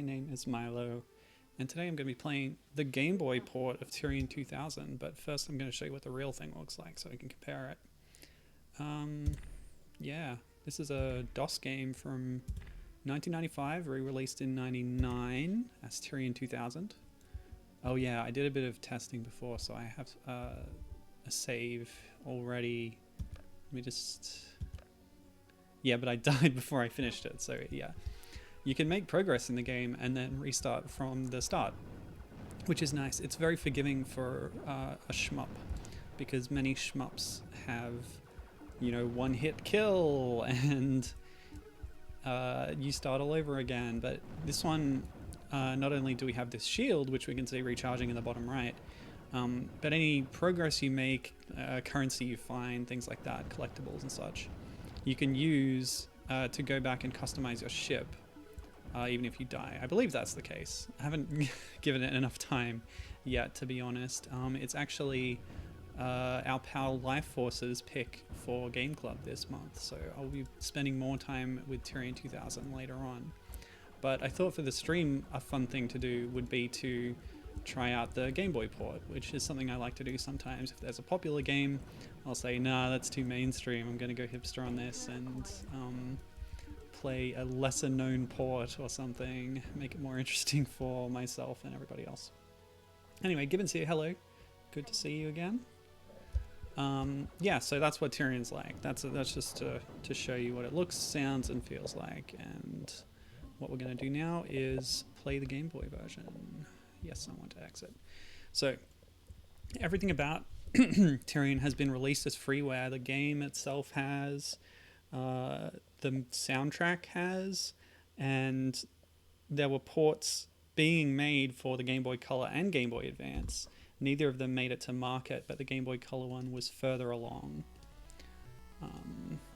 my name is Milo, and today I'm going to be playing the Game Boy port of Tyrian 2000, but first I'm going to show you what the real thing looks like so I can compare it. Yeah, this is a DOS game from 1995, re-released in 99 as Tyrian 2000. Oh yeah, I did a bit of testing before, so I have a save already. Let me just... Yeah, but I died before I finished it, so yeah. You can make progress in the game and then restart from the start, which is nice. It's very forgiving for a shmup, because many shmups have, you know, one-hit kill and you start all over again. But this one, not only do we have this shield, which we can see recharging in the bottom right, but any progress you make, currency you find, things like that, collectibles and such, you can use to go back and customize your ship. Even if you die. I believe that's the case. I haven't given it enough time yet, to be honest. It's actually our pal Life Force's pick for Game Club this month, so I'll be spending more time with Tyrian 2000 later on. But I thought for the stream, a fun thing to do would be to try out the Game Boy port, which is something I like to do sometimes. If there's a popular game, I'll say, nah, that's too mainstream, I'm going to go hipster on this, and play a lesser known port or something, make it more interesting for myself and everybody else. Anyway, Gibbons here, hello, good to see you again. Yeah, so that's what Tyrian's like. That's just to show you what it looks, sounds and feels like, and what we're going to do now is play the Game Boy version. Yes, I want to exit. So everything about Tyrian has been released as freeware. The game itself has, the soundtrack has, and there were ports being made for the Game Boy Color and Game Boy Advance. Neither of them made it to market, but the Game Boy Color one was further along.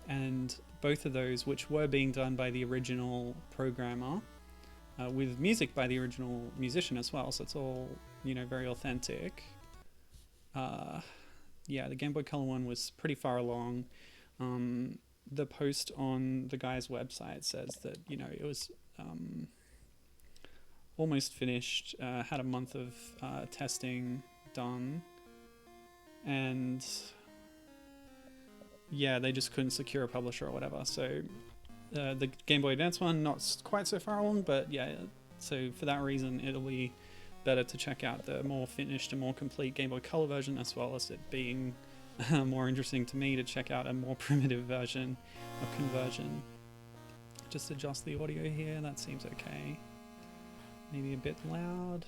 And both of those, which were being done by the original programmer, with music by the original musician as well, so it's all, you know, very authentic. Yeah, the Game Boy Color one was pretty far along. The post on the guy's website says that, you know, it was almost finished, had a month of testing done, and yeah, they just couldn't secure a publisher or whatever. So the Game Boy Advance one, not quite so far along, but yeah, so for that reason it'll be better to check out the more finished and more complete Game Boy Color version, as well as it being more interesting to me to check out a more primitive version of conversion. Just adjust the audio here, that seems okay. Maybe a bit loud.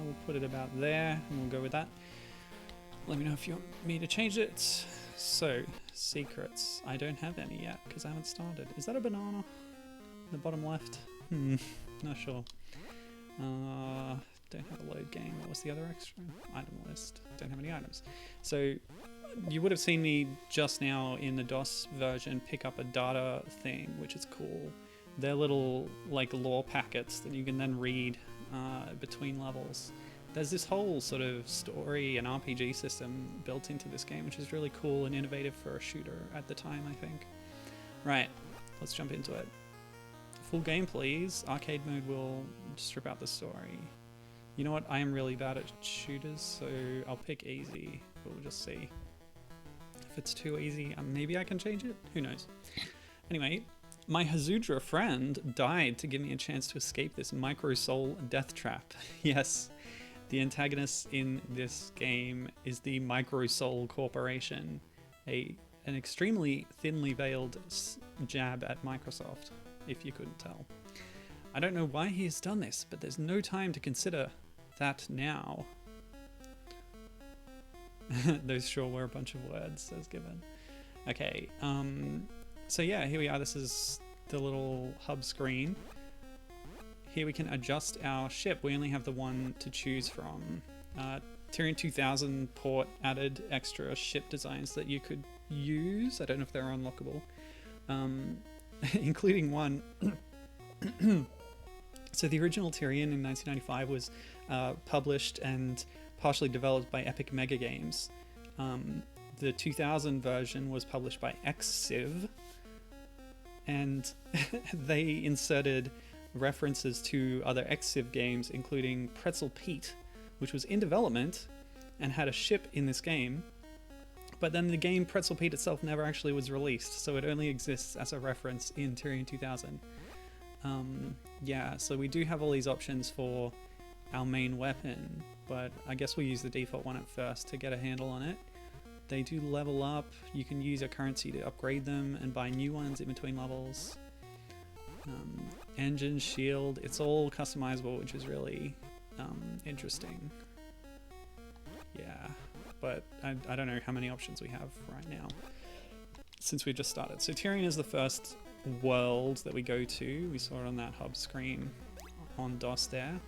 We'll put it about there and we'll go with that. Let me know if you want me to change it. So, secrets. I don't have any yet because I haven't started. Is that a banana? In the bottom left? Not sure. Don't have a load game. What was the other extra? Item list. Don't have any items. So you would have seen me just now in the DOS version pick up a data thing, which is cool. They're little like lore packets that you can then read between levels. There's this whole sort of story and RPG system built into this game, which is really cool and innovative for a shooter at the time, I think. Right, let's jump into it. Full game, please. Arcade mode will strip out the story. You know what? I am really bad at shooters, so I'll pick easy. But we'll just see. If it's too easy, maybe I can change it? Who knows? Anyway, my Hazudra friend died to give me a chance to escape this micro-soul death trap. Yes, the antagonist in this game is the Micro-Soul Corporation, an extremely thinly veiled jab at Microsoft, if you couldn't tell. I don't know why he has done this, but there's no time to consider that now. Those sure were a bunch of words, says Gibbon. Okay, so yeah, here we are. This is the little hub screen. Here we can adjust our ship. We only have the one to choose from. Tyrian 2000 port added extra ship designs that you could use. I don't know if they're unlockable. Including one. So the original Tyrian in 1995 was published and partially developed by Epic Mega Games. The 2000 version was published by Xciv, and they inserted references to other Xciv games, including Pretzel Pete, which was in development and had a ship in this game, but then the game Pretzel Pete itself never actually was released, so it only exists as a reference in Tyrian 2000. Yeah, so we do have all these options for our main weapon, but I guess we'll use the default one at first to get a handle on it. They do level up. You can use a currency to upgrade them and buy new ones in between levels. Engine, shield, it's all customizable, which is really interesting. Yeah, but I don't know how many options we have right now since we just started. So Tyrian is the first world that we go to. We saw it on that hub screen on DOS there.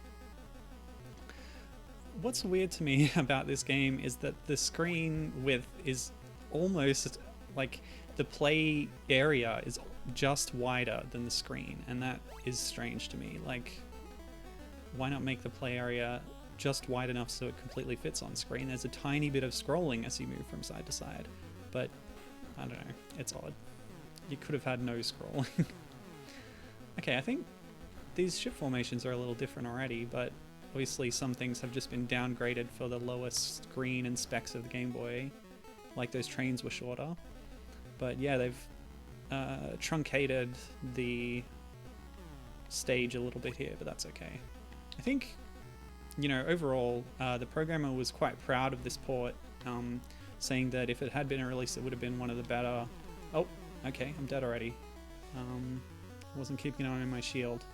What's weird to me about this game is that the screen width is almost like the play area is just wider than the screen, and that is strange to me. Like, why not make the play area just wide enough so it completely fits on screen? There's a tiny bit of scrolling as you move from side to side, but I don't know, it's odd. You could have had no scrolling. Okay, I think these ship formations are a little different already, but obviously some things have just been downgraded for the lowest screen and specs of the Game Boy, like those trains were shorter. But yeah, they've truncated the stage a little bit here, but that's okay. I think, you know, overall, the programmer was quite proud of this port, saying that if it had been a release, it would have been one of the better... Oh, okay, I'm dead already. Wasn't keeping an eye on my shield.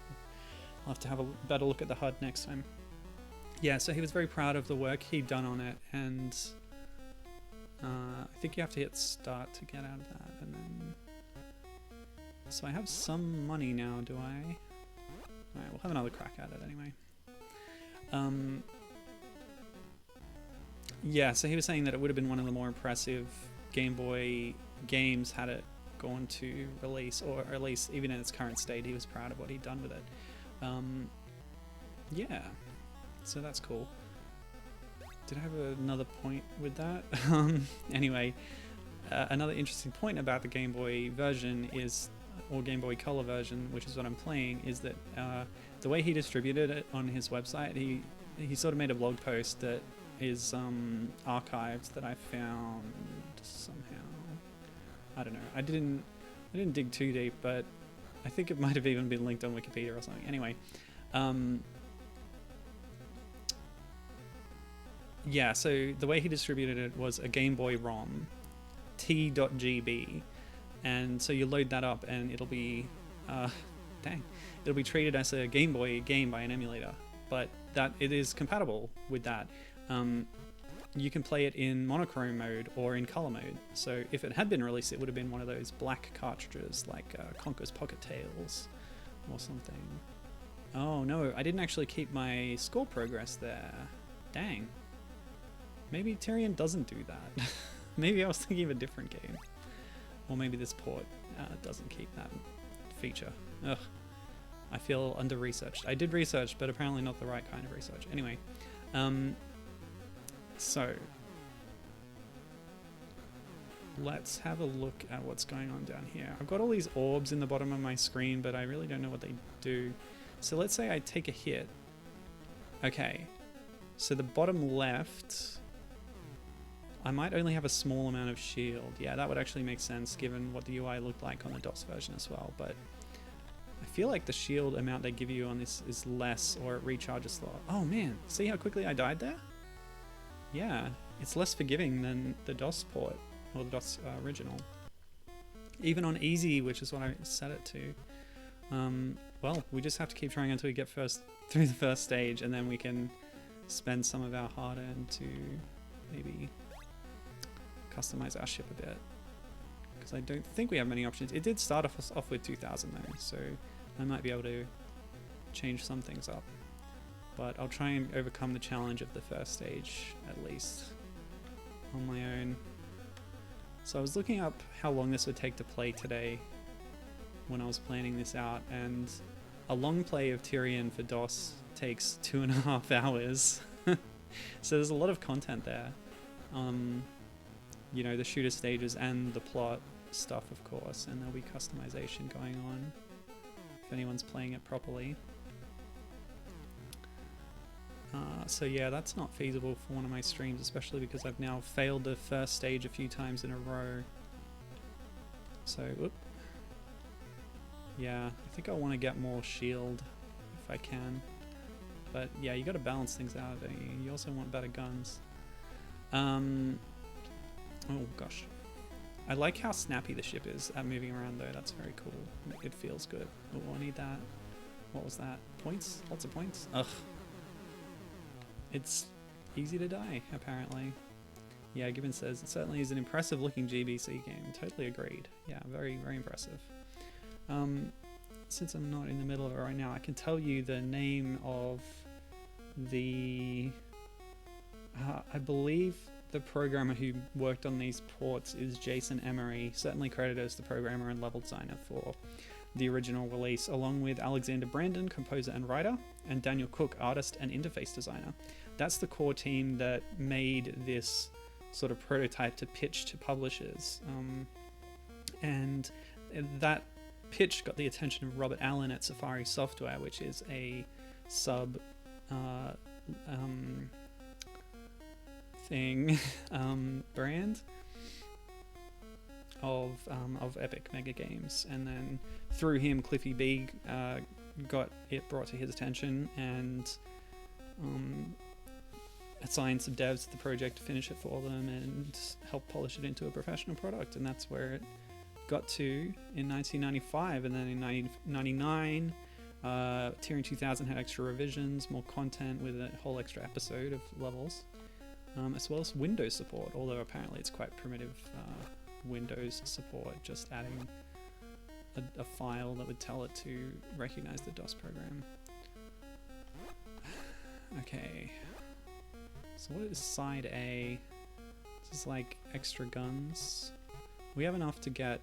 I'll have to have a better look at the HUD next time. Yeah, so he was very proud of the work he'd done on it, and I think you have to hit start to get out of that, and then... So I have some money now, do I? Alright, we'll have another crack at it anyway. Yeah, so he was saying that it would have been one of the more impressive Game Boy games had it gone to release, or at least even in its current state, he was proud of what he'd done with it. Yeah, so that's cool. Did I have another point with that? Anyway, another interesting point about the Game Boy version is, or Game Boy Color version, which is what I'm playing, is that the way he distributed it on his website, he sort of made a blog post that is archived that I found somehow. I don't know. I didn't dig too deep, but I think it might have even been linked on Wikipedia or something. Anyway, yeah, so the way he distributed it was a Game Boy ROM, t.gb, and so you load that up and it'll be, it'll be treated as a Game Boy game by an emulator, but that it is compatible with that. You can play it in monochrome mode or in color mode. So if it had been released, it would have been one of those black cartridges like Conker's Pocket Tales or something. Oh no, I didn't actually keep my score progress there. Dang. Maybe Tyrian doesn't do that. Maybe I was thinking of a different game. Or maybe this port doesn't keep that feature. Ugh. I feel under-researched. I did research, but apparently not the right kind of research. Anyway. So, let's have a look at what's going on down here. I've got all these orbs in the bottom of my screen, but I really don't know what they do. So let's say I take a hit. Okay, so the bottom left, I might only have a small amount of shield. Yeah, that would actually make sense given what the UI looked like on the DOS version as well, but I feel like the shield amount they give you on this is less, or it recharges slower. Oh man, see how quickly I died there? Yeah, it's less forgiving than the DOS port, or the DOS original. Even on easy, which is what I set it to. Well, we just have to keep trying until we get through the first stage, and then we can spend some of our hard-earned to maybe customize our ship a bit. Because I don't think we have many options. It did start off with 2000 though, so I might be able to change some things up. But I'll try and overcome the challenge of the first stage, at least, on my own. So I was looking up how long this would take to play today when I was planning this out, and a long play of Tyrian for DOS takes 2.5 hours. So there's a lot of content there. You know, the shooter stages and the plot stuff, of course, and there'll be customization going on. if anyone's playing it properly. So yeah, that's not feasible for one of my streams, especially because I've now failed the first stage a few times in a row. So, whoop. Yeah, I think I want to get more shield if I can. But yeah, you got to balance things out, don't you? You also want better guns. Oh gosh. I like how snappy the ship is at moving around though, that's very cool. It feels good. Oh, I need that. What was that? Points? Lots of points? Ugh. It's easy to die, apparently. Yeah, Gibbon says, it certainly is an impressive looking GBC game. Totally agreed. Yeah, very, very impressive. Since I'm not in the middle of it right now, I can tell you the name of the... I believe the programmer who worked on these ports is Jason Emery, certainly credited as the programmer and level designer for the original release, along with Alexander Brandon, composer and writer, and Daniel Cook, artist and interface designer. That's the core team that made this sort of prototype to pitch to publishers. And that pitch got the attention of Robert Allen at Safari Software, which is a sub brand of Epic Mega Games, and then through him Cliffy B got it brought to his attention and assigned some devs to the project to finish it for them and help polish it into a professional product, and that's where it got to in 1995. And then in 1999 Tyrian 2000 had extra revisions, more content with a whole extra episode of levels, as well as Windows support, although apparently it's quite primitive Windows support, just adding a file that would tell it to recognize the DOS program. Okay, so what is side A? This is like extra guns. We have enough to get...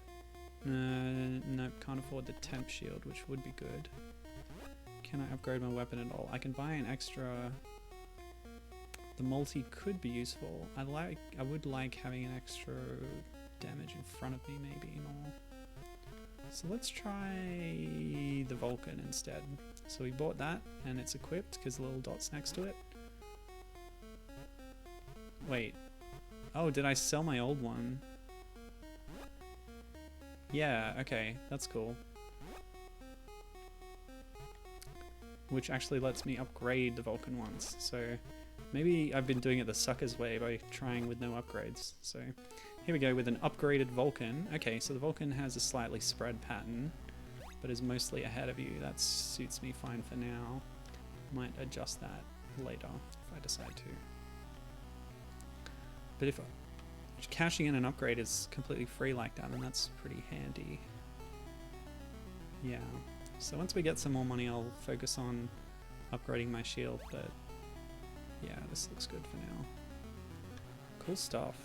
nope, can't afford the temp shield, which would be good. Can I upgrade my weapon at all? I can buy an extra... The multi could be useful. I would like having an extra damage in front of me, maybe more. So let's try the Vulcan instead. So we bought that, and it's equipped because the little dot's next to it. Wait. Oh, did I sell my old one? Yeah, okay, that's cool. Which actually lets me upgrade the Vulcan once, so maybe I've been doing it the sucker's way by trying with no upgrades. So here we go with an upgraded Vulcan. Okay, so the Vulcan has a slightly spread pattern, but is mostly ahead of you. That suits me fine for now. Might adjust that later if I decide to. But if cashing in an upgrade is completely free like that, then that's pretty handy. Yeah, so once we get some more money, I'll focus on upgrading my shield, but yeah, this looks good for now. Cool stuff.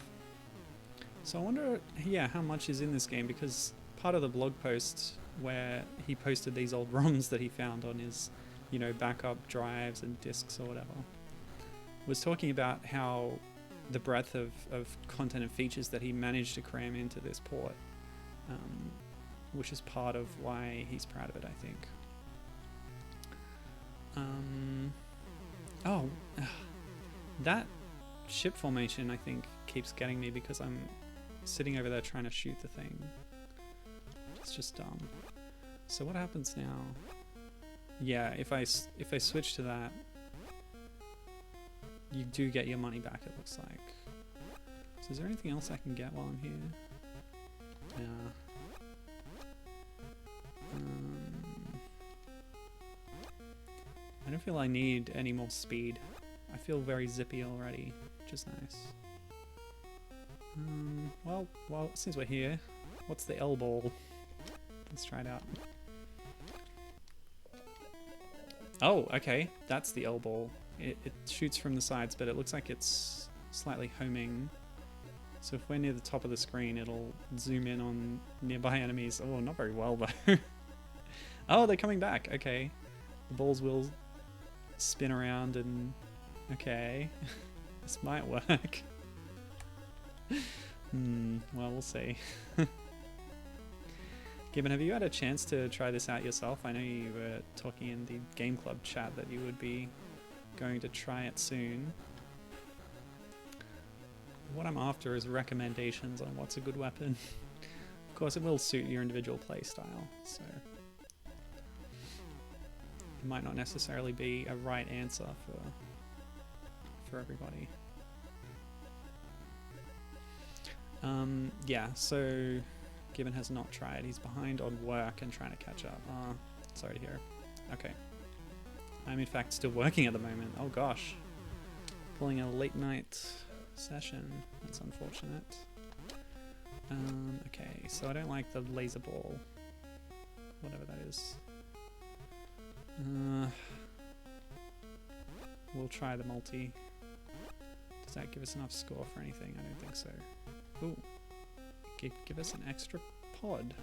So I wonder, yeah, how much is in this game, because part of the blog post where he posted these old ROMs that he found on his, you know, backup drives and discs or whatever, was talking about how the breadth of content and features that he managed to cram into this port, which is part of why he's proud of it, I think. Oh, that ship formation, I think, keeps getting me because I'm sitting over there trying to shoot the thing. It's just dumb. So what happens now? Yeah, if I switch to that, you do get your money back, it looks like. So is there anything else I can get while I'm here? Yeah. I don't feel I need any more speed. I feel very zippy already, which is nice. Well, since we're here, what's the L ball? Let's try it out. Oh, okay, that's the L ball. It shoots from the sides, but it looks like it's slightly homing. So if we're near the top of the screen, it'll zoom in on nearby enemies. Oh, not very well though. Oh, they're coming back. Okay, the balls will spin around and okay, this might work. Well, we'll see. Gibbon, have you had a chance to try this out yourself? I know you were talking in the Game Club chat that you would be going to try it soon. What I'm after is recommendations on what's a good weapon. Of course, it will suit your individual playstyle, so it might not necessarily be a right answer for everybody. Yeah, so Gibbon has not tried. He's behind on work and trying to catch up. Sorry to hear. Okay. I'm in fact still working at the moment. Oh gosh. Pulling a late night session. That's unfortunate. Okay, so I don't like the laser ball. Whatever that is. We'll try the multi. Does that give us enough score for anything? I don't think so. Ooh. Give us an extra pod.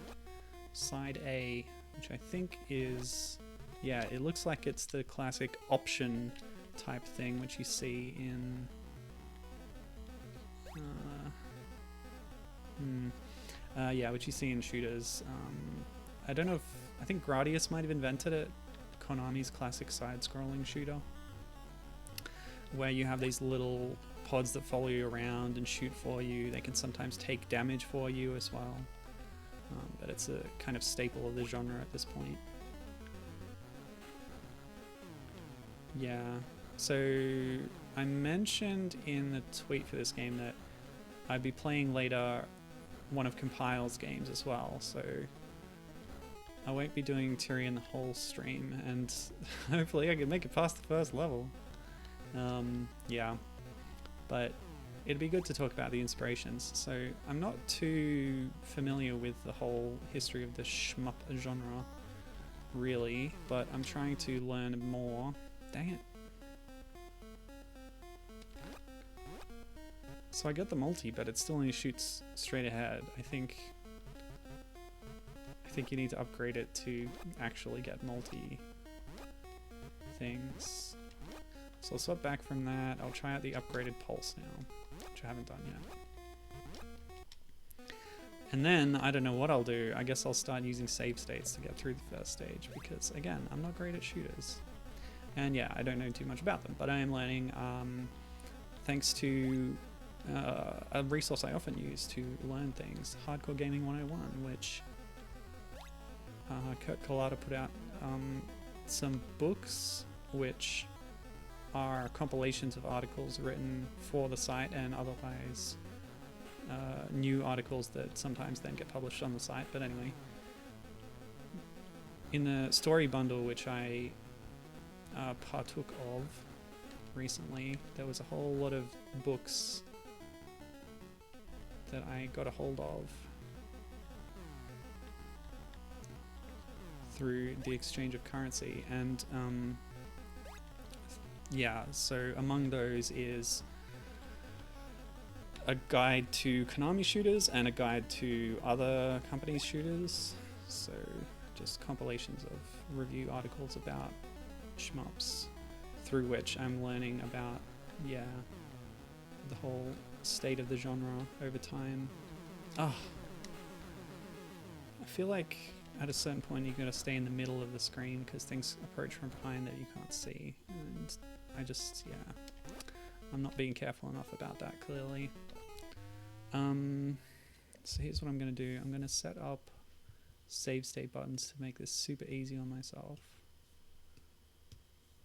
Side A, which I think is... Yeah, it looks like it's the classic option type thing, which you see in... yeah, which you see in shooters. I don't know if... I think Gradius might have invented it. Konami's classic side-scrolling shooter. Where you have these little pods that follow you around and shoot for you. They can sometimes take damage for you as well. But it's a kind of staple of the genre at this point. Yeah, so I mentioned in the tweet for this game that I'd be playing later one of Compile's games as well, so I won't be doing Tyrian the whole stream, and hopefully I can make it past the first level. Yeah, but it'd be good to talk about the inspirations. So I'm not too familiar with the whole history of the shmup genre, really, but I'm trying to learn more. Dang it. So I got the multi, but it still only shoots straight ahead. I think you need to upgrade it to actually get multi things. So I'll swap back from that. I'll try out the upgraded pulse now, which I haven't done yet. And then, I don't know what I'll do. I guess I'll start using save states to get through the first stage, because again, I'm not great at shooters. And yeah, I don't know too much about them, but I am learning thanks to a resource I often use to learn things, Hardcore Gaming 101, which Kurt Collada put out some books which are compilations of articles written for the site and otherwise new articles that sometimes then get published on the site. But anyway, in the story bundle, which I partook of recently, there was a whole lot of books that I got a hold of through the exchange of currency, and yeah, so among those is a guide to Konami shooters and a guide to other companies' shooters, so just compilations of review articles about shmups, through which I'm learning about, yeah, the whole state of the genre over time. I feel like at a certain point you've got to stay in the middle of the screen because things approach from behind that you can't see, and I just, yeah, I'm not being careful enough about that, clearly. So here's what I'm going to do. I'm going to set up save state buttons to make this super easy on myself.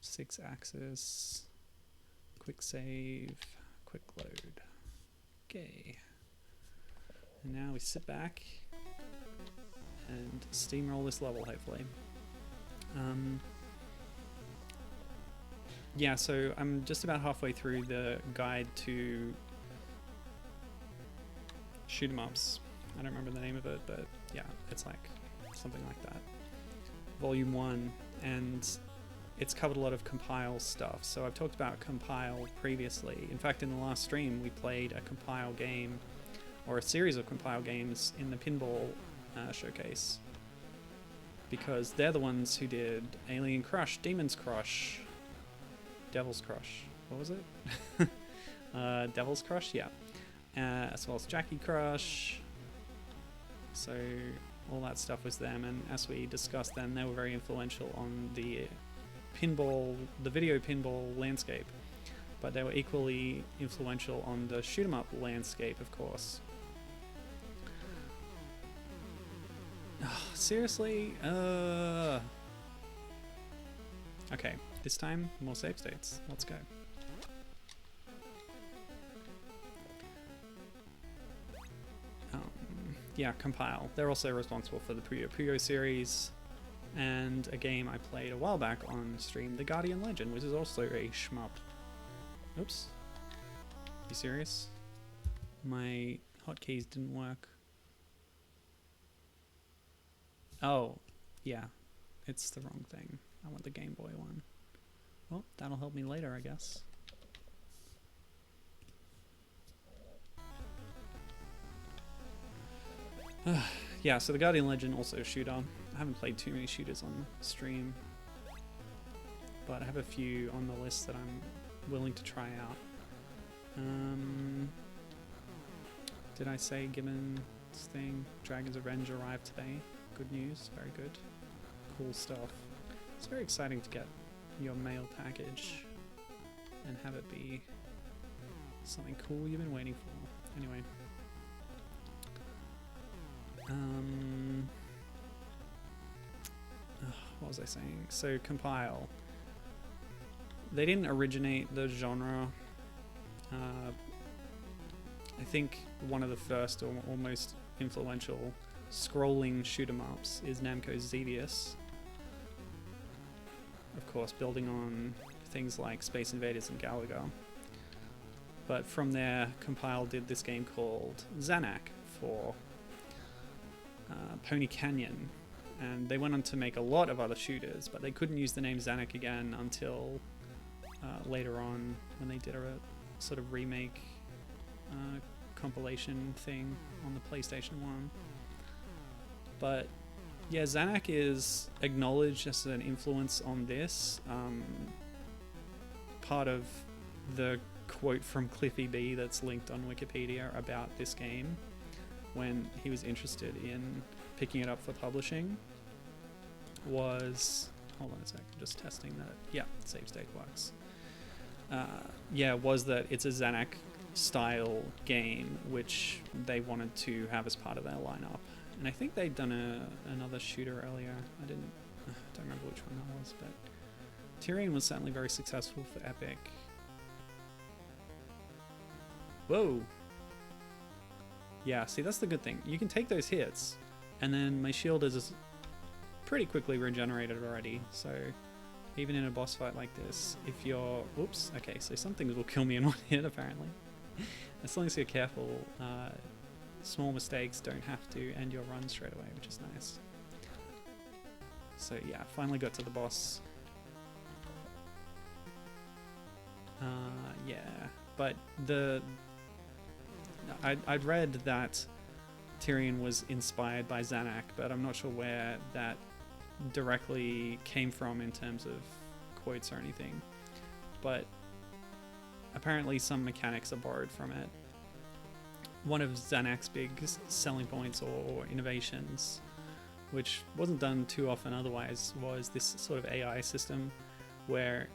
6-axis, quick save, quick load. Okay. And now we sit back and steamroll this level, hopefully. Yeah, so I'm just about halfway through the guide to shoot 'em ups. I don't remember the name of it, but yeah, it's like something like that. Volume 1, and it's covered a lot of Compile stuff. So I've talked about Compile previously. In fact, in the last stream, we played a Compile game, or a series of Compile games in the pinball showcase, because they're the ones who did Alien Crush, Demon's Crush, Devil's Crush. What was it? Devil's Crush, yeah. As well as Jackie Crush. So all that stuff was them, and as we discussed then, they were very influential on the video pinball landscape, but they were equally influential on the shoot 'em up landscape, of course. Oh, seriously? Okay, this time more save states. Let's go. Yeah, Compile. They're also responsible for the Puyo Puyo series, and a game I played a while back on stream, The Guardian Legend, which is also a shmup. Oops. You serious? My hotkeys didn't work. Oh, yeah. It's the wrong thing. I want the Game Boy one. Well, that'll help me later, I guess. Yeah, so the Guardian Legend, also a shooter. I haven't played too many shooters on stream, but I have a few on the list that I'm willing to try out. Did I say Gibbon's thing? Dragon's Revenge arrived today. Good news, very good. Cool stuff. It's very exciting to get your mail package and have it be something cool you've been waiting for. Anyway. What was I saying? So Compile. They didn't originate the genre. I think one of the first or most influential scrolling shoot 'em ups is Namco's Xevious. Of course, building on things like Space Invaders and Galaga. But from there, Compile did this game called Zanac for Pony Canyon, and they went on to make a lot of other shooters, but they couldn't use the name Zanac again until later on, when they did a sort of remake compilation thing on the PlayStation 1. But yeah, Zanac is acknowledged as an influence on this. Part of the quote from Cliffy B that's linked on Wikipedia about this game, when he was interested in picking it up for publishing, was, hold on a sec, just testing that, yeah, save state works. Yeah, was that it's a Zanac style game which they wanted to have as part of their lineup. And I think they'd done another shooter earlier. I don't remember which one that was, but Tyrian was certainly very successful for Epic. Whoa! Yeah, see, that's the good thing. You can take those hits, and then my shield is pretty quickly regenerated already, so even in a boss fight like this, if you're... Oops, okay, so some things will kill me in one hit, apparently. As long as you're careful, small mistakes don't have to end your run straight away, which is nice. So yeah, finally got to the boss. Yeah, but I'd read that Tyrian was inspired by Zanac, but I'm not sure where that directly came from in terms of quotes or anything. But apparently some mechanics are borrowed from it. One of Zanac's big selling points or innovations, which wasn't done too often otherwise, was this sort of AI system where,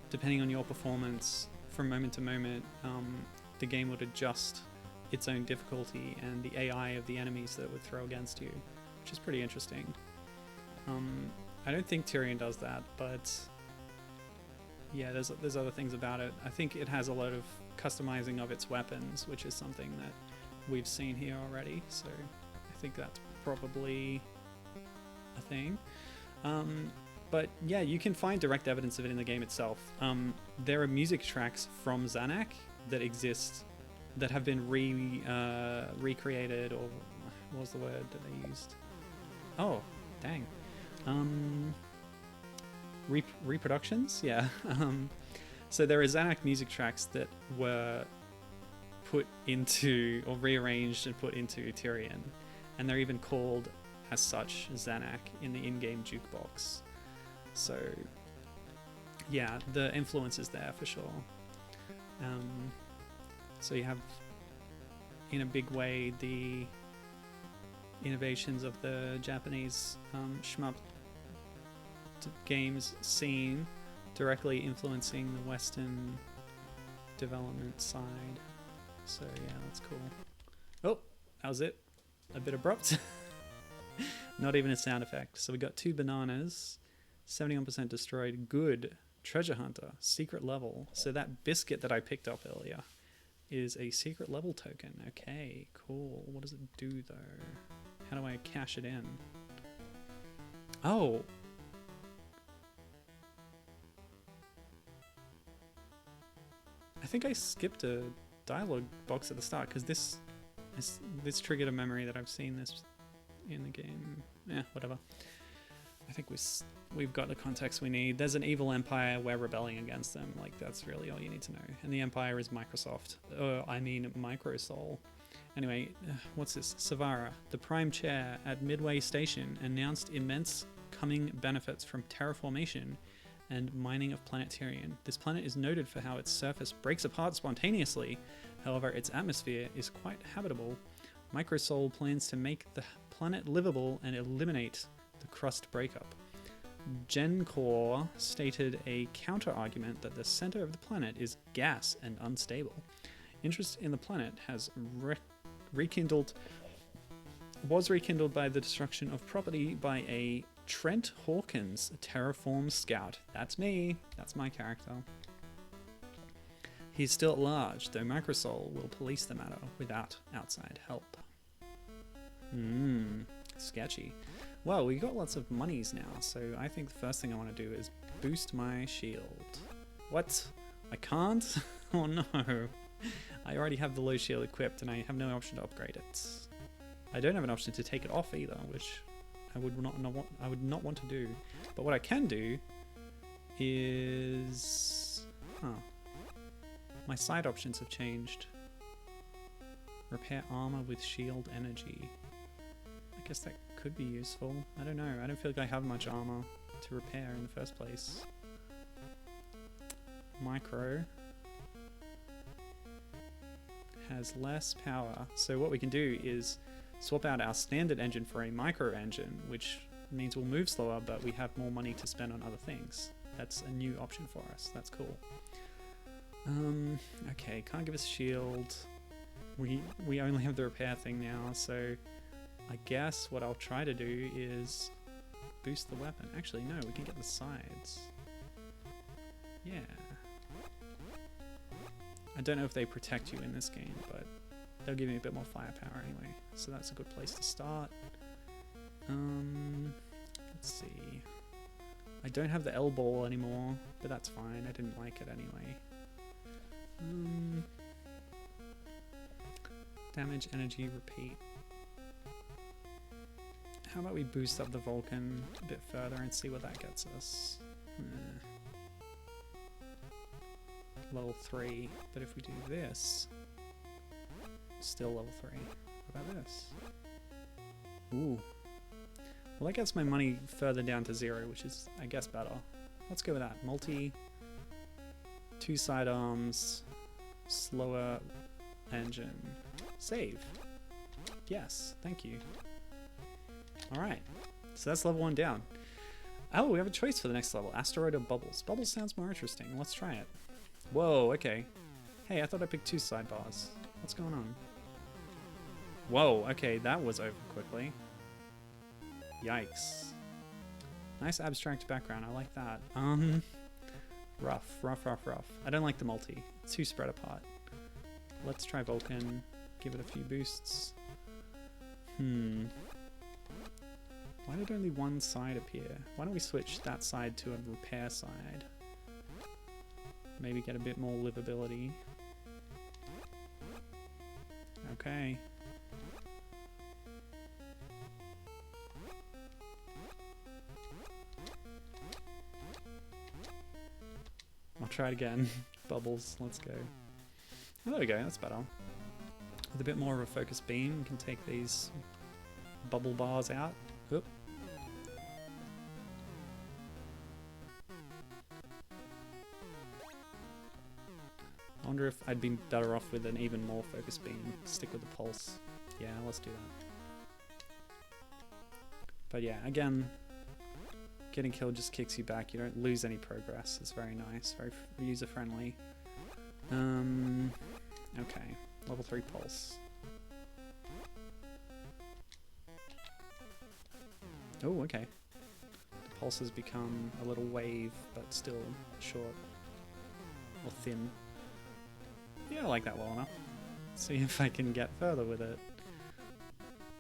depending on your performance from moment to moment, the game would adjust its own difficulty and the AI of the enemies that it would throw against you, which is pretty interesting. I don't think Tyrian does that, but yeah, there's other things about it. I think it has a lot of customizing of its weapons, which is something that we've seen here already, so I think that's probably a thing. But yeah, you can find direct evidence of it in the game itself. There are music tracks from Zanac that exist that have been recreated, or what was the word that they used? Oh, dang. Reproductions? Yeah. So there are Zanac music tracks that were put into, or rearranged and put into Tyrian, and they're even called as such Zanac in the in-game jukebox. So yeah, the influence is there for sure. So you have, in a big way, the innovations of the Japanese shmup games scene directly influencing the Western development side. So yeah, that's cool. Oh, that was it. A bit abrupt. Not even a sound effect. So we got 2 bananas, 71% destroyed. Good. Treasure hunter, secret level. So that biscuit that I picked up earlier is a secret level token. Okay, cool. What does it do though? How do I cash it in? Oh. I think I skipped a dialogue box at the start because this triggered a memory that I've seen this in the game. Yeah, whatever. I think we've got the context we need. There's an evil empire, we're rebelling against them. Like, that's really all you need to know. And the empire is Microsoft. I mean Microsol. Anyway, what's this? Savara, the prime chair at Midway Station, announced immense coming benefits from terraformation and mining of planet Tyrian. This planet is noted for how its surface breaks apart spontaneously. However, its atmosphere is quite habitable. Microsol plans to make the planet livable and eliminate the crust breakup. GenCore stated a counter-argument that the center of the planet is gas and unstable. Interest in the planet was rekindled by the destruction of property by a Trent Hawkins, a terraform scout. That's me. That's my character. He's still at large, though Microsol will police the matter without outside help. Sketchy. Well, we got lots of monies now, so I think the first thing I want to do is boost my shield. What? I can't? Oh no. I already have the low shield equipped and I have no option to upgrade it. I don't have an option to take it off either, which I would not want to do. But what I can do is... my side options have changed. Repair armor with shield energy. I guess that could be useful. I don't know. I don't feel like I have much armor to repair in the first place. Micro has less power. So what we can do is swap out our standard engine for a micro engine, which means we'll move slower, but we have more money to spend on other things. That's a new option for us. That's cool. Okay, can't give us shield. We only have the repair thing now, so I guess what I'll try to do is boost the weapon. Actually, no, we can get the sides. Yeah. I don't know if they protect you in this game, but they'll give me a bit more firepower anyway. So that's a good place to start. Let's see. I don't have the L ball anymore, but that's fine. I didn't like it anyway. Damage, energy, repeat. How about we boost up the Vulcan a bit further and see what that gets us? Level 3, but if we do this, still level 3. What about this? Ooh. Well, that gets my money further down to 0, which is, I guess, better. Let's go with that. Multi, 2 sidearms, slower engine. Save. Yes, thank you. Alright, so that's level 1 down. Oh, we have a choice for the next level. Asteroid or Bubbles? Bubbles sounds more interesting. Let's try it. Whoa, okay. Hey, I thought I picked 2 sidebars. What's going on? Whoa, okay, that was over quickly. Yikes. Nice abstract background, I like that. Rough. I don't like the multi. It's too spread apart. Let's try Vulcan. Give it a few boosts. Why did only one side appear? Why don't we switch that side to a repair side? Maybe get a bit more livability. Okay. I'll try it again. Bubbles, let's go. Oh, there we go, that's better. With a bit more of a focused beam, we can take these bubble bars out. Oop. I wonder if I'd be better off with an even more focused beam. Stick with the pulse. Yeah, let's do that. But yeah, again, getting killed just kicks you back. You don't lose any progress. It's very nice, very user-friendly. Okay, level 3 pulse. Oh, okay. The pulse has become a little wave, but still short or thin. Yeah, I like that well enough. See if I can get further with it.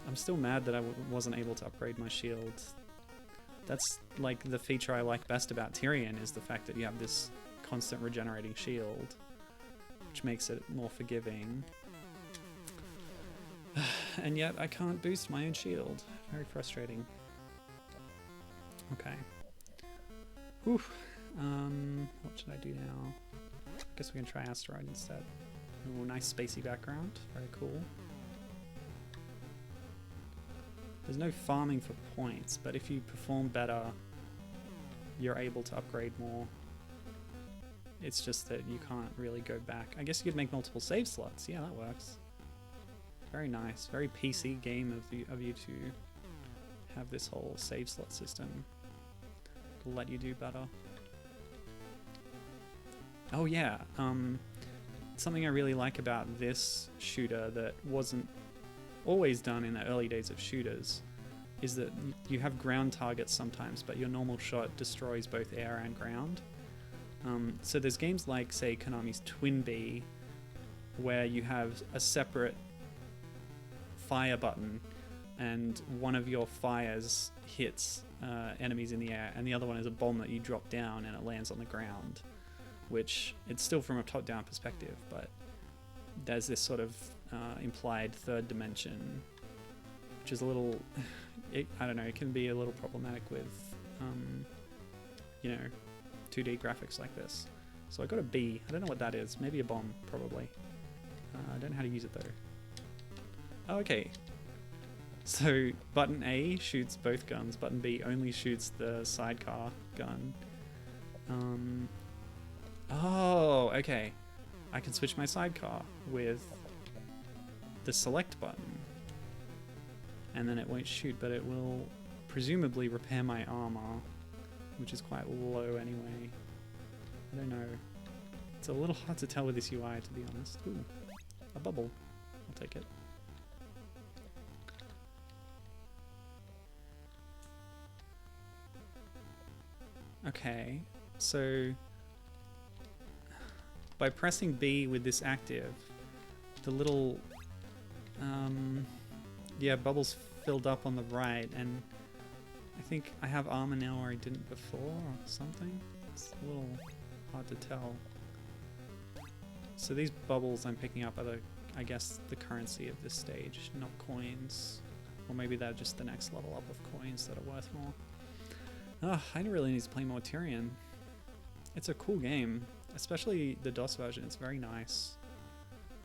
I'm still mad that I wasn't able to upgrade my shield. That's like the feature I like best about Tyrian, is the fact that you have this constant regenerating shield, which makes it more forgiving. And yet I can't boost my own shield. Very frustrating. Okay. Whew. What should I do now? I guess we can try Asteroid instead. Ooh, nice spacey background. Very cool. There's no farming for points, but if you perform better, you're able to upgrade more. It's just that you can't really go back. I guess you could make multiple save slots. Yeah, that works. Very nice. Very PC game of you to have this whole save slot system. It'll let you do better. Oh yeah, something I really like about this shooter that wasn't always done in the early days of shooters is that you have ground targets sometimes, but your normal shot destroys both air and ground. So there's games like, say, Konami's Twin Bee, where you have a separate fire button, and one of your fires hits enemies in the air, and the other one is a bomb that you drop down and it lands on the ground, which it's still from a top-down perspective, but there's this sort of implied third dimension, which is a little, I don't know, it can be a little problematic with, you know, 2D graphics like this. So I got a B. I don't know what that is. Maybe a bomb, probably. I don't know how to use it though. Oh, okay. So button A shoots both guns. Button B only shoots the sidecar gun. Oh, okay. I can switch my sidecar with the select button, and then it won't shoot, but it will presumably repair my armor, which is quite low anyway. I don't know. It's a little hard to tell with this UI, to be honest. Ooh, a bubble. I'll take it. Okay, so by pressing B with this active, the little yeah, bubbles filled up on the right, and I think I have armor now where I didn't before or something. It's a little hard to tell. So these bubbles I'm picking up are the, I guess, the currency of this stage, not coins. Or maybe they're just the next level up of coins that are worth more. Oh, I really need to play more Tyrian. It's a cool game, especially the DOS version. It's very nice.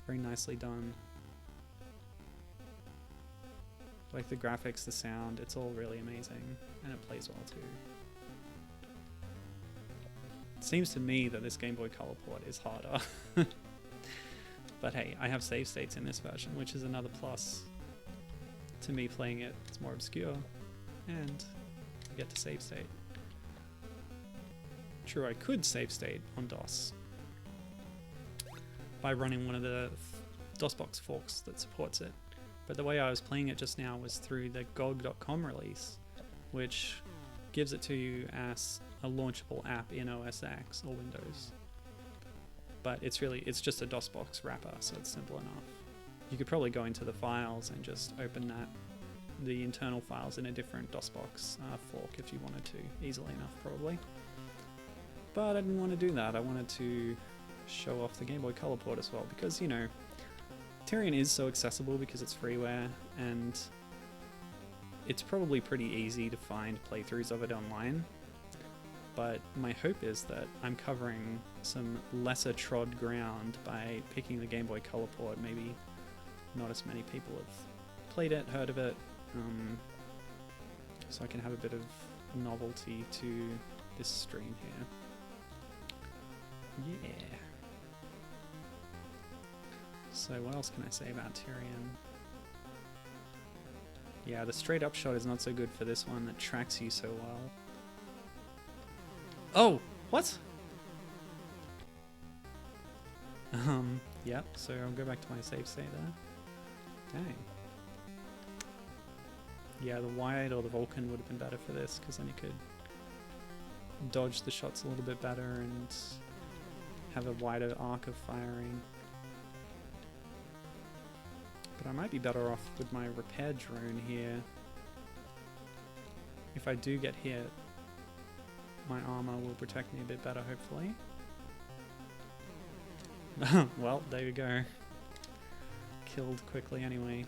Very nicely done. Like the graphics, the sound, it's all really amazing, and it plays well too. It seems to me that this Game Boy Color port is harder. But hey, I have save states in this version, which is another plus to me playing it. It's more obscure, and I get to save state. True, I could save state on DOS by running one of the DOSBox forks that supports it. But the way I was playing it just now was through the GOG.com release, which gives it to you as a launchable app in OS X or Windows. But it's just a DOSBox wrapper, so it's simple enough. You could probably go into the files and just open the internal files in a different DOSBox fork if you wanted to, easily enough probably. But I didn't want to do that. I wanted to show off the Game Boy Color port as well, because, you know, Tyrian is so accessible because it's freeware, and it's probably pretty easy to find playthroughs of it online. But my hope is that I'm covering some lesser trod ground by picking the Game Boy Color port. Maybe not as many people have played it, heard of it, so I can have a bit of novelty to this stream here. Yeah. So what else can I say about Tyrian? Yeah, the straight up shot is not so good for this one that tracks you so well. Oh, what? Yep, so I'll go back to my save state there. Dang. Yeah, the wide or the Vulcan would have been better for this, because then you could dodge the shots a little bit better and have a wider arc of firing. But I might be better off with my repair drone here. If I do get hit, my armor will protect me a bit better, hopefully. Well, there you go. Killed quickly anyway.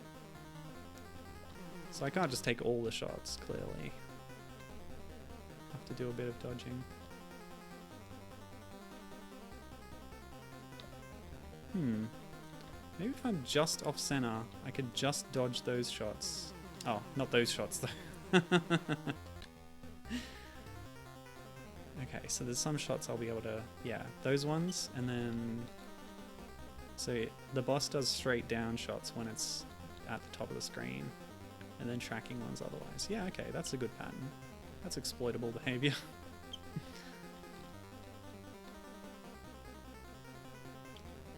So I can't just take all the shots, clearly. Have to do a bit of dodging. Maybe if I'm just off center, I could just dodge those shots. Oh, not those shots though. Okay, so there's some shots I'll be able to, yeah, those ones, and then, so the boss does straight down shots when it's at the top of the screen, and then tracking ones otherwise. Yeah, okay, that's a good pattern. That's exploitable behavior.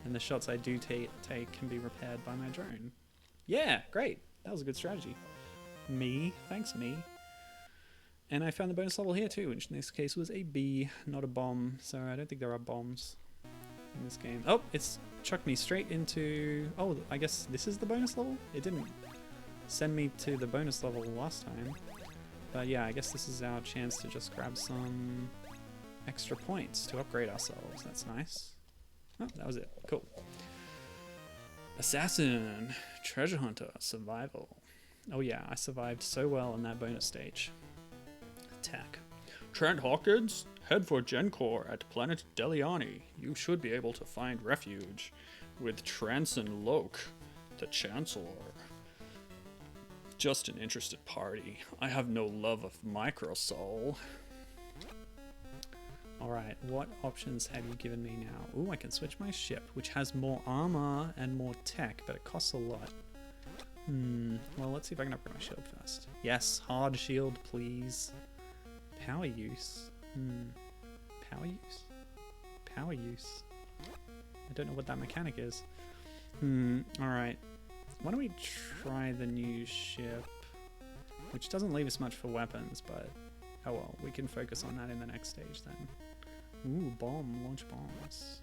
And the shots I do take can be repaired by my drone. Yeah, great. That was a good strategy. Me, thanks me. And I found the bonus level here too, which in this case was a B, not a bomb. So I don't think there are bombs in this game. Oh, it's chucked me straight into... Oh, I guess this is the bonus level? It didn't send me to the bonus level last time. But yeah, I guess this is our chance to just grab some extra points to upgrade ourselves. That's nice. Oh, that was it. Cool. Assassin, treasure hunter, survival. Oh yeah, I survived so well in that bonus stage. Attack. Trent Hawkins, head for Gencor at planet Deliani. You should be able to find refuge with Transon Loke, the Chancellor. Just an interested party. I have no love of Microsoul. Alright, what options have you given me now? Ooh, I can switch my ship, which has more armor and more tech, but it costs a lot. Well, let's see if I can upgrade my shield first. Yes, hard shield, please. Power use. Power use? Power use. I don't know what that mechanic is. Alright. Why don't we try the new ship? Which doesn't leave us much for weapons, but... Oh well, we can focus on that in the next stage then. Ooh, bomb. Launch bombs.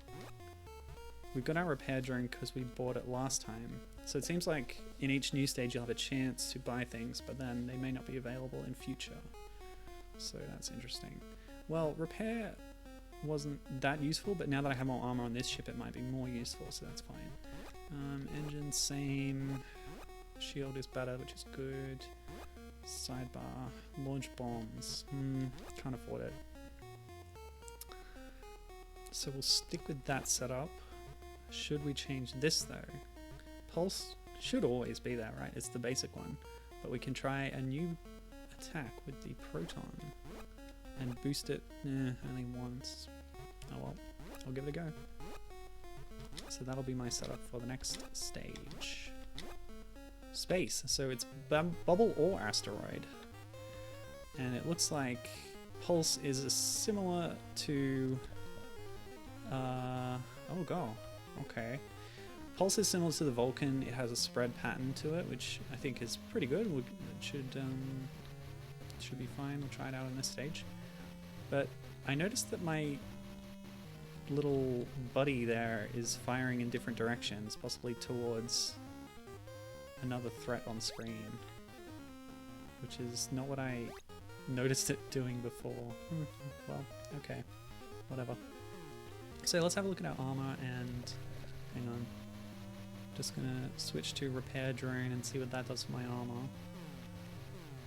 We've got our repair drone because we bought it last time. So it seems like in each new stage you'll have a chance to buy things, but then they may not be available in future. So that's interesting. Well, repair wasn't that useful, but now that I have more armor on this ship it might be more useful, so that's fine. Engine, same. Shield is better, which is good. Sidebar. Launch bombs. Can't afford it. So we'll stick with that setup. Should we change this though? Pulse should always be there, right? It's the basic one. But we can try a new attack with the proton and boost it only once. Oh well, I'll give it a go. So that'll be my setup for the next stage. Space, so it's bubble or asteroid. And it looks like Pulse is similar to... oh god, okay. Pulse is similar to the Vulcan. It has a spread pattern to it, which I think is pretty good. It should be fine. We'll try it out on this stage. But I noticed that my little buddy there is firing in different directions, possibly towards another threat on screen, which is not what I noticed it doing before. Well, okay, whatever. So let's have a look at our armor and hang on. Just gonna switch to repair drone and see what that does for my armor.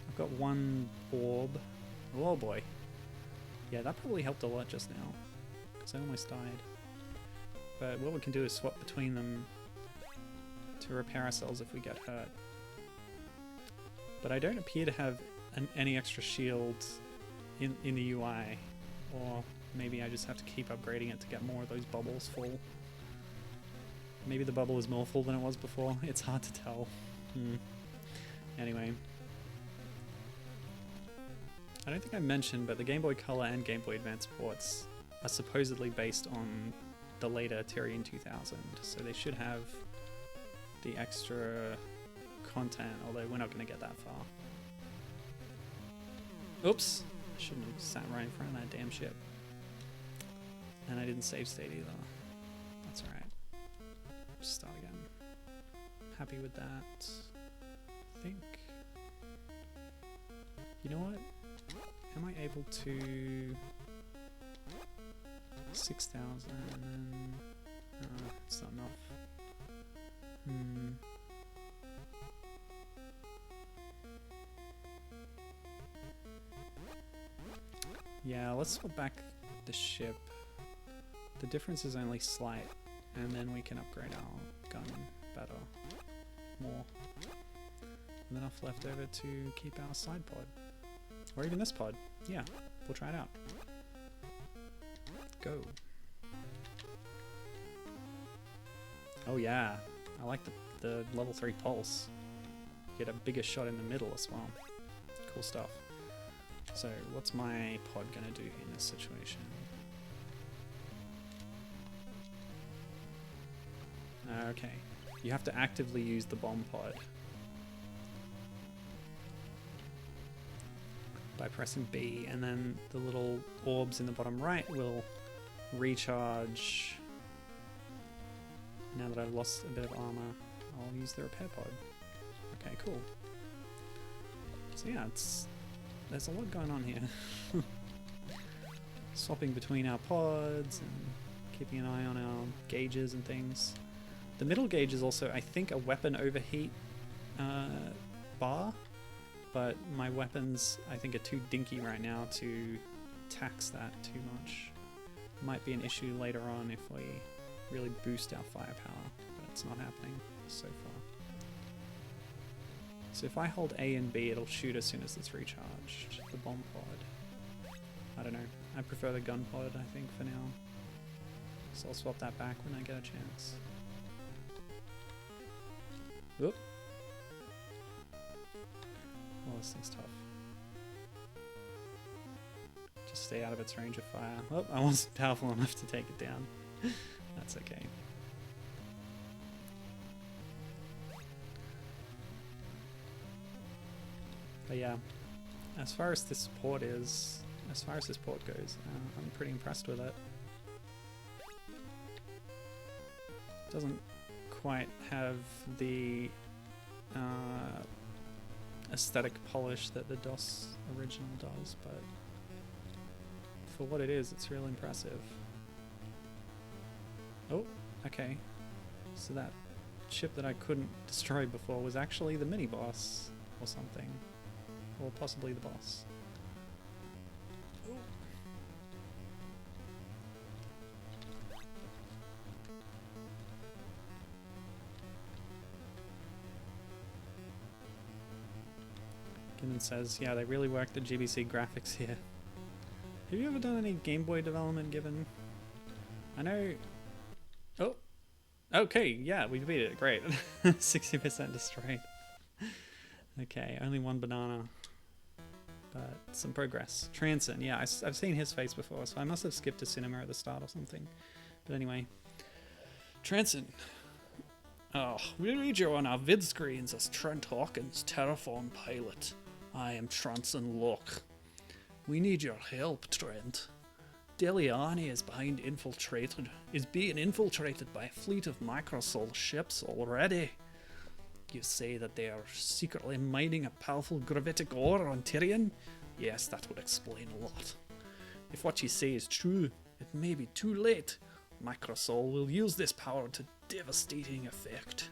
I've got one orb. Oh boy. Yeah, that probably helped a lot just now, because I almost died. But what we can do is swap between them to repair ourselves if we get hurt. But I don't appear to have any extra shields in the UI, or maybe I just have to keep upgrading it to get more of those bubbles full. Maybe the bubble is more full than it was before. It's hard to tell. Anyway, I don't think I mentioned, but the Game Boy Color and Game Boy Advance ports are supposedly based on the later Tyrian 2000, so they should have the extra content, although we're not going to get that far. Oops! I shouldn't have sat right in front of that damn ship. And I didn't save state either. That's alright. Just start again. Happy with that. I think. You know what? Am I able to 6,000 and then it's not enough. Yeah, let's swap back the ship. The difference is only slight, and then we can upgrade our gun better, more. And enough left over to keep our side pod. Or even this pod. Yeah, we'll try it out. Go. Oh yeah, I like the level 3 pulse. Get a bigger shot in the middle as well. Cool stuff. So what's my pod gonna do in this situation? Okay, you have to actively use the bomb pod by pressing B, and then the little orbs in the bottom right will recharge. Now that I've lost a bit of armor, I'll use the repair pod. Okay, cool. So yeah, there's a lot going on here. Swapping between our pods and keeping an eye on our gauges and things. The middle gauge is also, I think, a weapon overheat bar, but my weapons, I think, are too dinky right now to tax that too much. Might be an issue later on if we really boost our firepower, but it's not happening so far. So if I hold A and B, it'll shoot as soon as it's recharged. The bomb pod. I don't know. I prefer the gun pod, I think, for now. So I'll swap that back when I get a chance. Oop. Oh, this thing's tough. Just stay out of its range of fire. Oh, I wasn't powerful enough to take it down. That's okay. But yeah, as far as this port goes, I'm pretty impressed with it. Doesn't quite have the aesthetic polish that the DOS original does, but for what it is, it's real impressive. Oh, okay. So that ship that I couldn't destroy before was actually the mini-boss or something. Or possibly the boss. Ooh. Ginnen says, yeah, they really worked the GBC graphics here. Have you ever done any Game Boy development, Gibbon? I know... Oh! Okay, yeah, we beat it. Great. 60% destroyed. Okay, only one banana. But some progress. Transon, yeah, I've seen his face before, so I must have skipped a cinema at the start or something. But anyway. Transon. Oh, we read you on our vid screens as Trent Hawkins, Terraform pilot. I am Transon Locke. We need your help, Trent. Deliani is being infiltrated by a fleet of Microsol ships already. You say that they are secretly mining a powerful gravitic ore on Tyrian? Yes, that would explain a lot. If what you say is true, it may be too late. Microsol will use this power to devastating effect.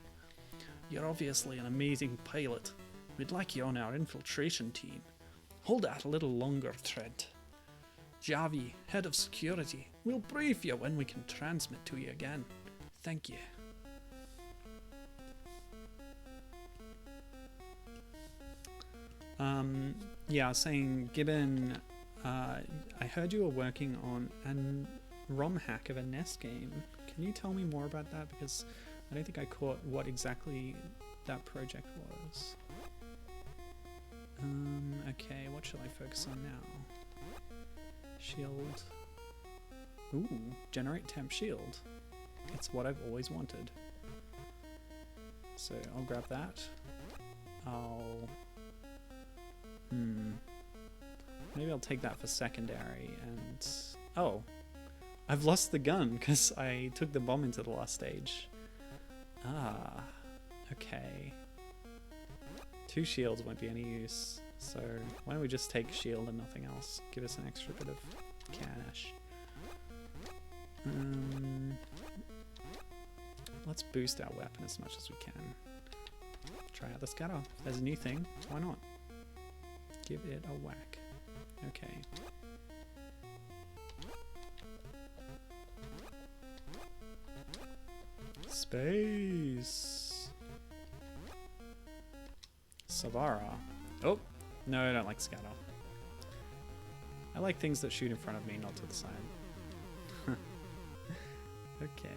You're obviously an amazing pilot. We'd like you on our infiltration team. Hold out a little longer, Trent. Javi, head of security, we'll brief you when we can transmit to you again. Thank you. Yeah, I was saying, Gibbon, I heard you were working on a ROM hack of a NES game. Can you tell me more about that? Because I don't think I caught what exactly that project was. Okay, what shall I focus on now? Shield. Ooh, generate temp shield. It's what I've always wanted. So I'll grab that. Maybe I'll take that for secondary and... Oh! I've lost the gun because I took the bomb into the last stage. Ah, okay. 2 shields won't be any use, so why don't we just take shield and nothing else? Give us an extra bit of cash. Let's boost our weapon as much as we can. Try out the scatter. If there's a new thing, why not? Give it a whack. Okay. Space. Savara. Oh, no, I don't like scatter. I like things that shoot in front of me, not to the side. Okay.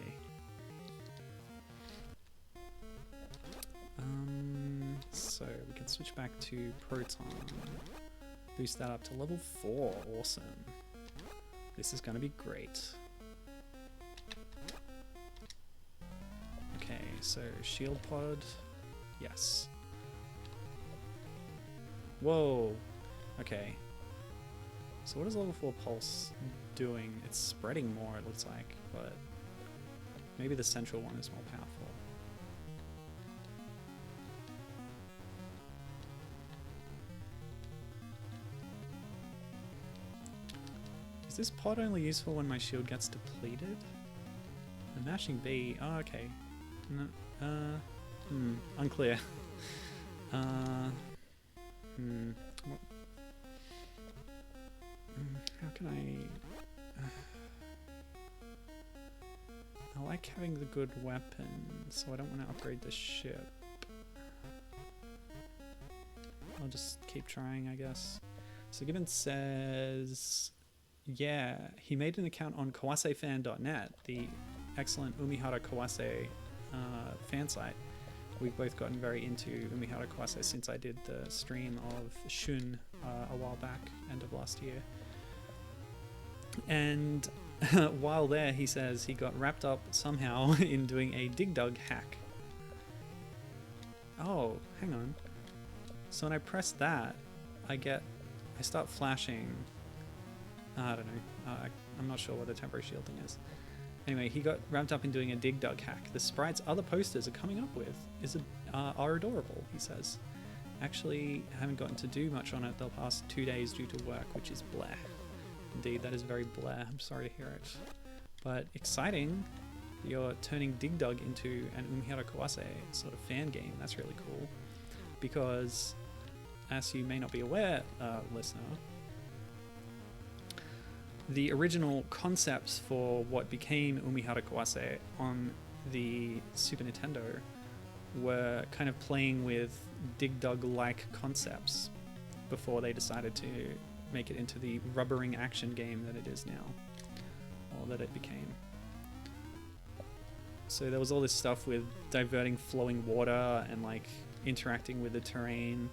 So we can switch back to Proton. Boost that up to level 4. Awesome. This is going to be great. Okay, so shield pod. Yes. Whoa. Okay. So what is level 4 pulse doing? It's spreading more, it looks like, but maybe the central one is more powerful. Is this pod only useful when my shield gets depleted? The mashing B. Oh, okay. No, unclear. What? How can I... I like having the good weapon, so I don't want to upgrade the ship. I'll just keep trying, I guess. So Gibbon says... Yeah, he made an account on kawasefan.net, the excellent Umihara Kawase fan site. We've both gotten very into Umihara Kawase since I did the stream of Shun a while back, end of last year. And while there, he says he got wrapped up somehow in doing a dig dug hack. Oh, hang on. So when I press that, I start flashing. I don't know. I'm not sure what a temporary shielding is. Anyway, he got ramped up in doing a dig dug hack. The sprites other posters are coming up with are adorable, he says. Actually, haven't gotten to do much on it the past 2 days due to work, which is bleh. Indeed, that is very bleh. I'm sorry to hear it. But exciting. You're turning Dig Dug into an Umihara Kawase sort of fan game. That's really cool. Because, as you may not be aware, listener, the original concepts for what became Umihara Kawase on the Super Nintendo were kind of playing with Dig Dug-like concepts before they decided to make it into the rubbering action game that it is now, or that it became. So there was all this stuff with diverting flowing water and like interacting with the terrain.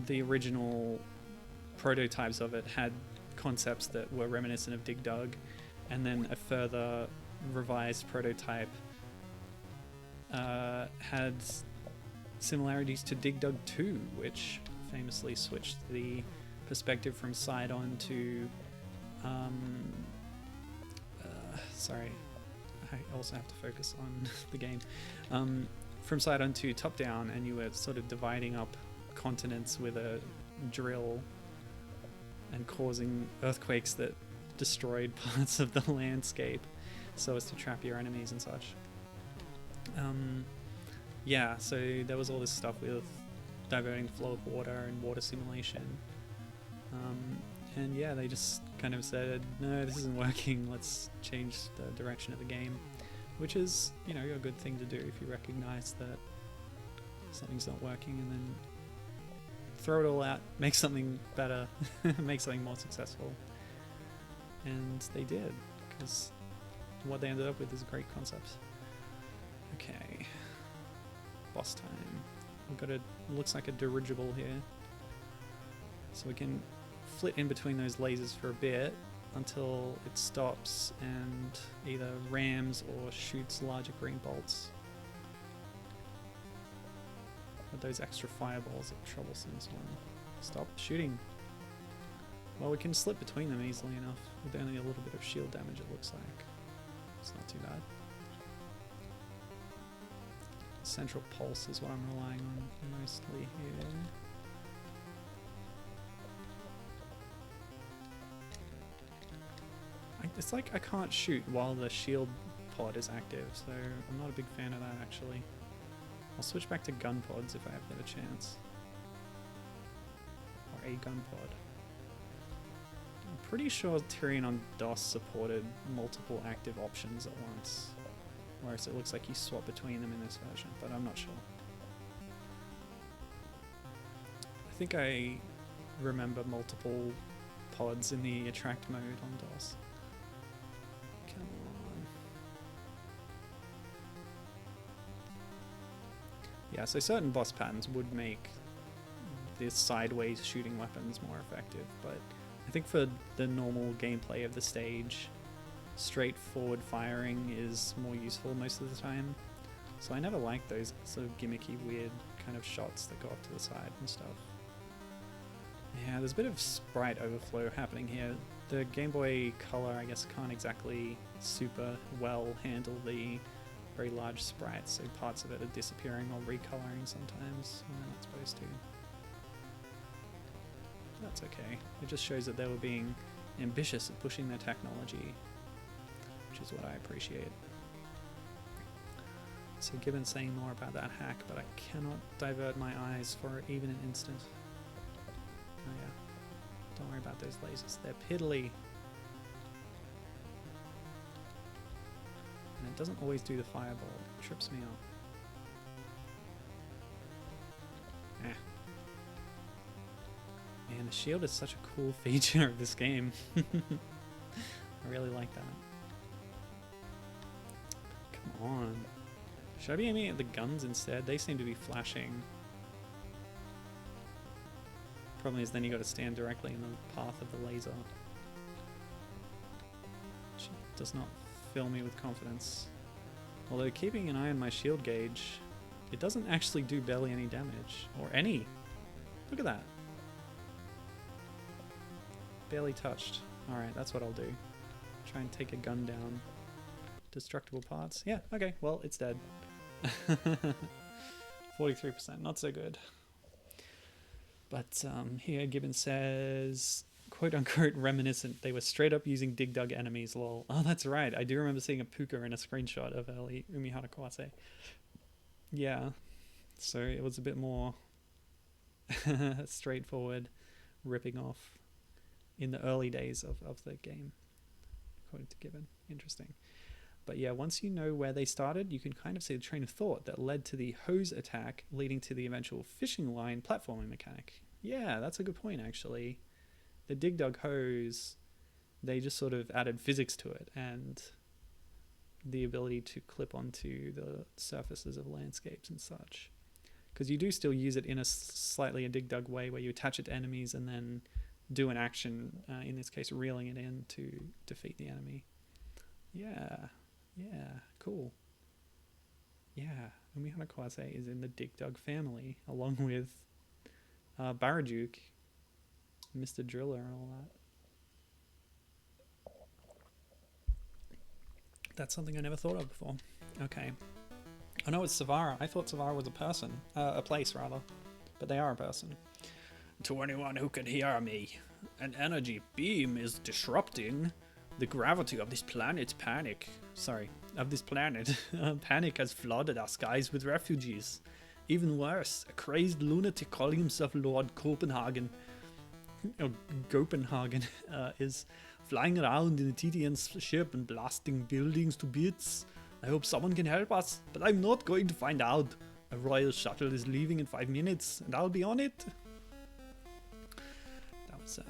The original prototypes of it had concepts that were reminiscent of Dig Dug, and then a further revised prototype had similarities to Dig Dug 2, which famously switched the perspective from side-on to sorry, I also have to focus on the game, from side-on to top-down, and you were sort of dividing up continents with a drill and causing earthquakes that destroyed parts of the landscape so as to trap your enemies and such. Yeah, so there was all this stuff with diverting the flow of water and water simulation. And yeah, they just kind of said, no, this isn't working, let's change the direction of the game. Which is, you know, a good thing to do if you recognize that something's not working, and then throw it all out, make something better, make something more successful. And they did, because what they ended up with is a great concept. Okay. Boss time. we've got a, looks like a dirigible here. So we can flit in between those lasers for a bit until it stops and either rams or shoots larger green bolts. But those extra fireballs are troublesome as well. Stop shooting. Well, we can slip between them easily enough with only a little bit of shield damage, it looks like. It's not too bad. Central pulse is what I'm relying on mostly here. It's like I can't shoot while the shield pod is active, so I'm not a big fan of that actually. I'll switch back to gun pods if I have a chance. Or a gun pod. I'm pretty sure Tyrian on DOS supported multiple active options at once. Whereas it looks like you swap between them in this version, but I'm not sure. I think I remember multiple pods in the attract mode on DOS. Come on. Yeah, so certain boss patterns would make the sideways shooting weapons more effective, but I think for the normal gameplay of the stage, straightforward firing is more useful most of the time. So I never liked those sort of gimmicky, weird kind of shots that go off to the side and stuff. Yeah, there's a bit of sprite overflow happening here. The Game Boy Color, I guess, can't exactly super well handle the very large sprites, so parts of it are disappearing or recoloring sometimes when they're not supposed to. That's okay. It just shows that they were being ambitious at pushing their technology, which is what I appreciate. So Gibbon's saying more about that hack, but I cannot divert my eyes for even an instant. Oh yeah, don't worry about those lasers, they're piddly. And it doesn't always do the fireball, it trips me up. Man, the shield is such a cool feature of this game. I really like that. Come on. Should I be aiming at the guns instead? They seem to be flashing. Problem is then you got to stand directly in the path of the laser. Which does not fill me with confidence. Although keeping an eye on my shield gauge, it doesn't actually do barely any damage. Or any. Look at that. Barely touched. Alright, that's what I'll do. Try and take a gun down. Destructible parts. Yeah, okay, well, it's dead. 43%, not so good. But here Gibbon says, quote unquote reminiscent, they were straight up using dig dug enemies, lol. Oh, that's right, I do remember seeing a puka in a screenshot of early Umihara Kawase. Yeah, so it was a bit more straightforward ripping off in the early days of the game, according to Gibbon. Interesting. But yeah, once you know where they started, you can kind of see the train of thought that led to the hose attack, leading to the eventual fishing line platforming mechanic. Yeah, that's a good point, actually. The dig dug hose, they just sort of added physics to it and the ability to clip onto the surfaces of landscapes and such. Because you do still use it in a slightly a dig dug way where you attach it to enemies and then do an action, in this case reeling it in to defeat the enemy. Yeah, cool. Yeah, Umihara Kawase is in the Dig Dug family, along with Barajuk, Mr. Driller and all that. That's something I never thought of before. Okay. I know it's Savara. I thought Savara was a person. A place, rather. But they are a person. To anyone who can hear me, an energy beam is disrupting the gravity of this planet's panic. Of this planet. Panic has flooded our skies with refugees. Even worse, a crazed lunatic calling himself Lord Copenhagen, is flying around in a Tyrian ship and blasting buildings to bits. I hope someone can help us, but I'm not going to find out. A royal shuttle is leaving in 5 minutes, and I'll be on it. That was a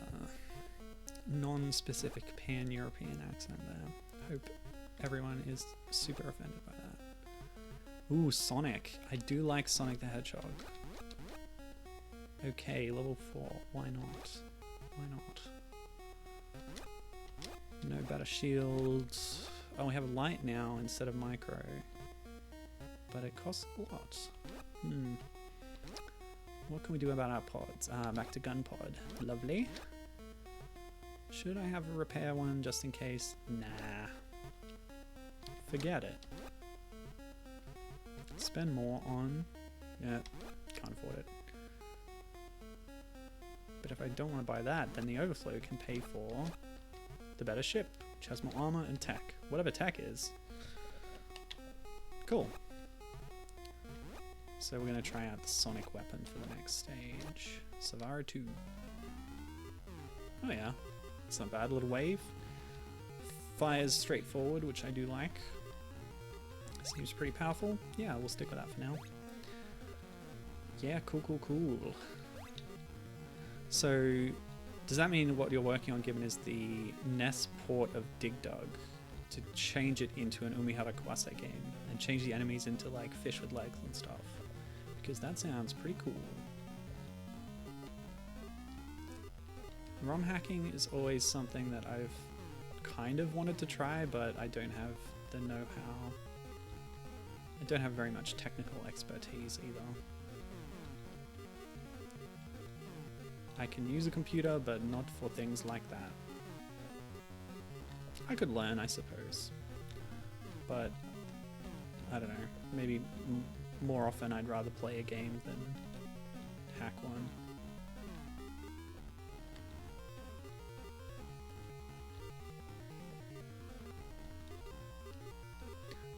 non-specific pan-European accent there. I hope everyone is super offended by that. Ooh, Sonic. I do like Sonic the Hedgehog. Okay, level 4. Why not? Why not? No better shields. Oh, we have light now instead of micro. But it costs a lot. What can we do about our pods? Back to gun pod. Lovely. Should I have a repair one just in case? Nah. Forget it. Spend more on... Yeah, can't afford it. But if I don't want to buy that, then the overflow can pay for the better ship, which has more armor and tech. Whatever tech is. Cool. So we're going to try out the sonic weapon for the next stage. Savara 2. Oh yeah, it's not bad. Little wave. Fires straight forward, which I do like. Seems pretty powerful. Yeah, we'll stick with that for now. Yeah, cool, cool, cool. So, does that mean what you're working on, Gibbon, is the NES port of Dig Dug to change it into an Umihara Kawase game and change the enemies into like fish with legs and stuff? Because that sounds pretty cool. ROM hacking is always something that I've kind of wanted to try, but I don't have the know-how. I don't have very much technical expertise either. I can use a computer, but not for things like that. I could learn, I suppose. But, I don't know, maybe more often I'd rather play a game than hack one.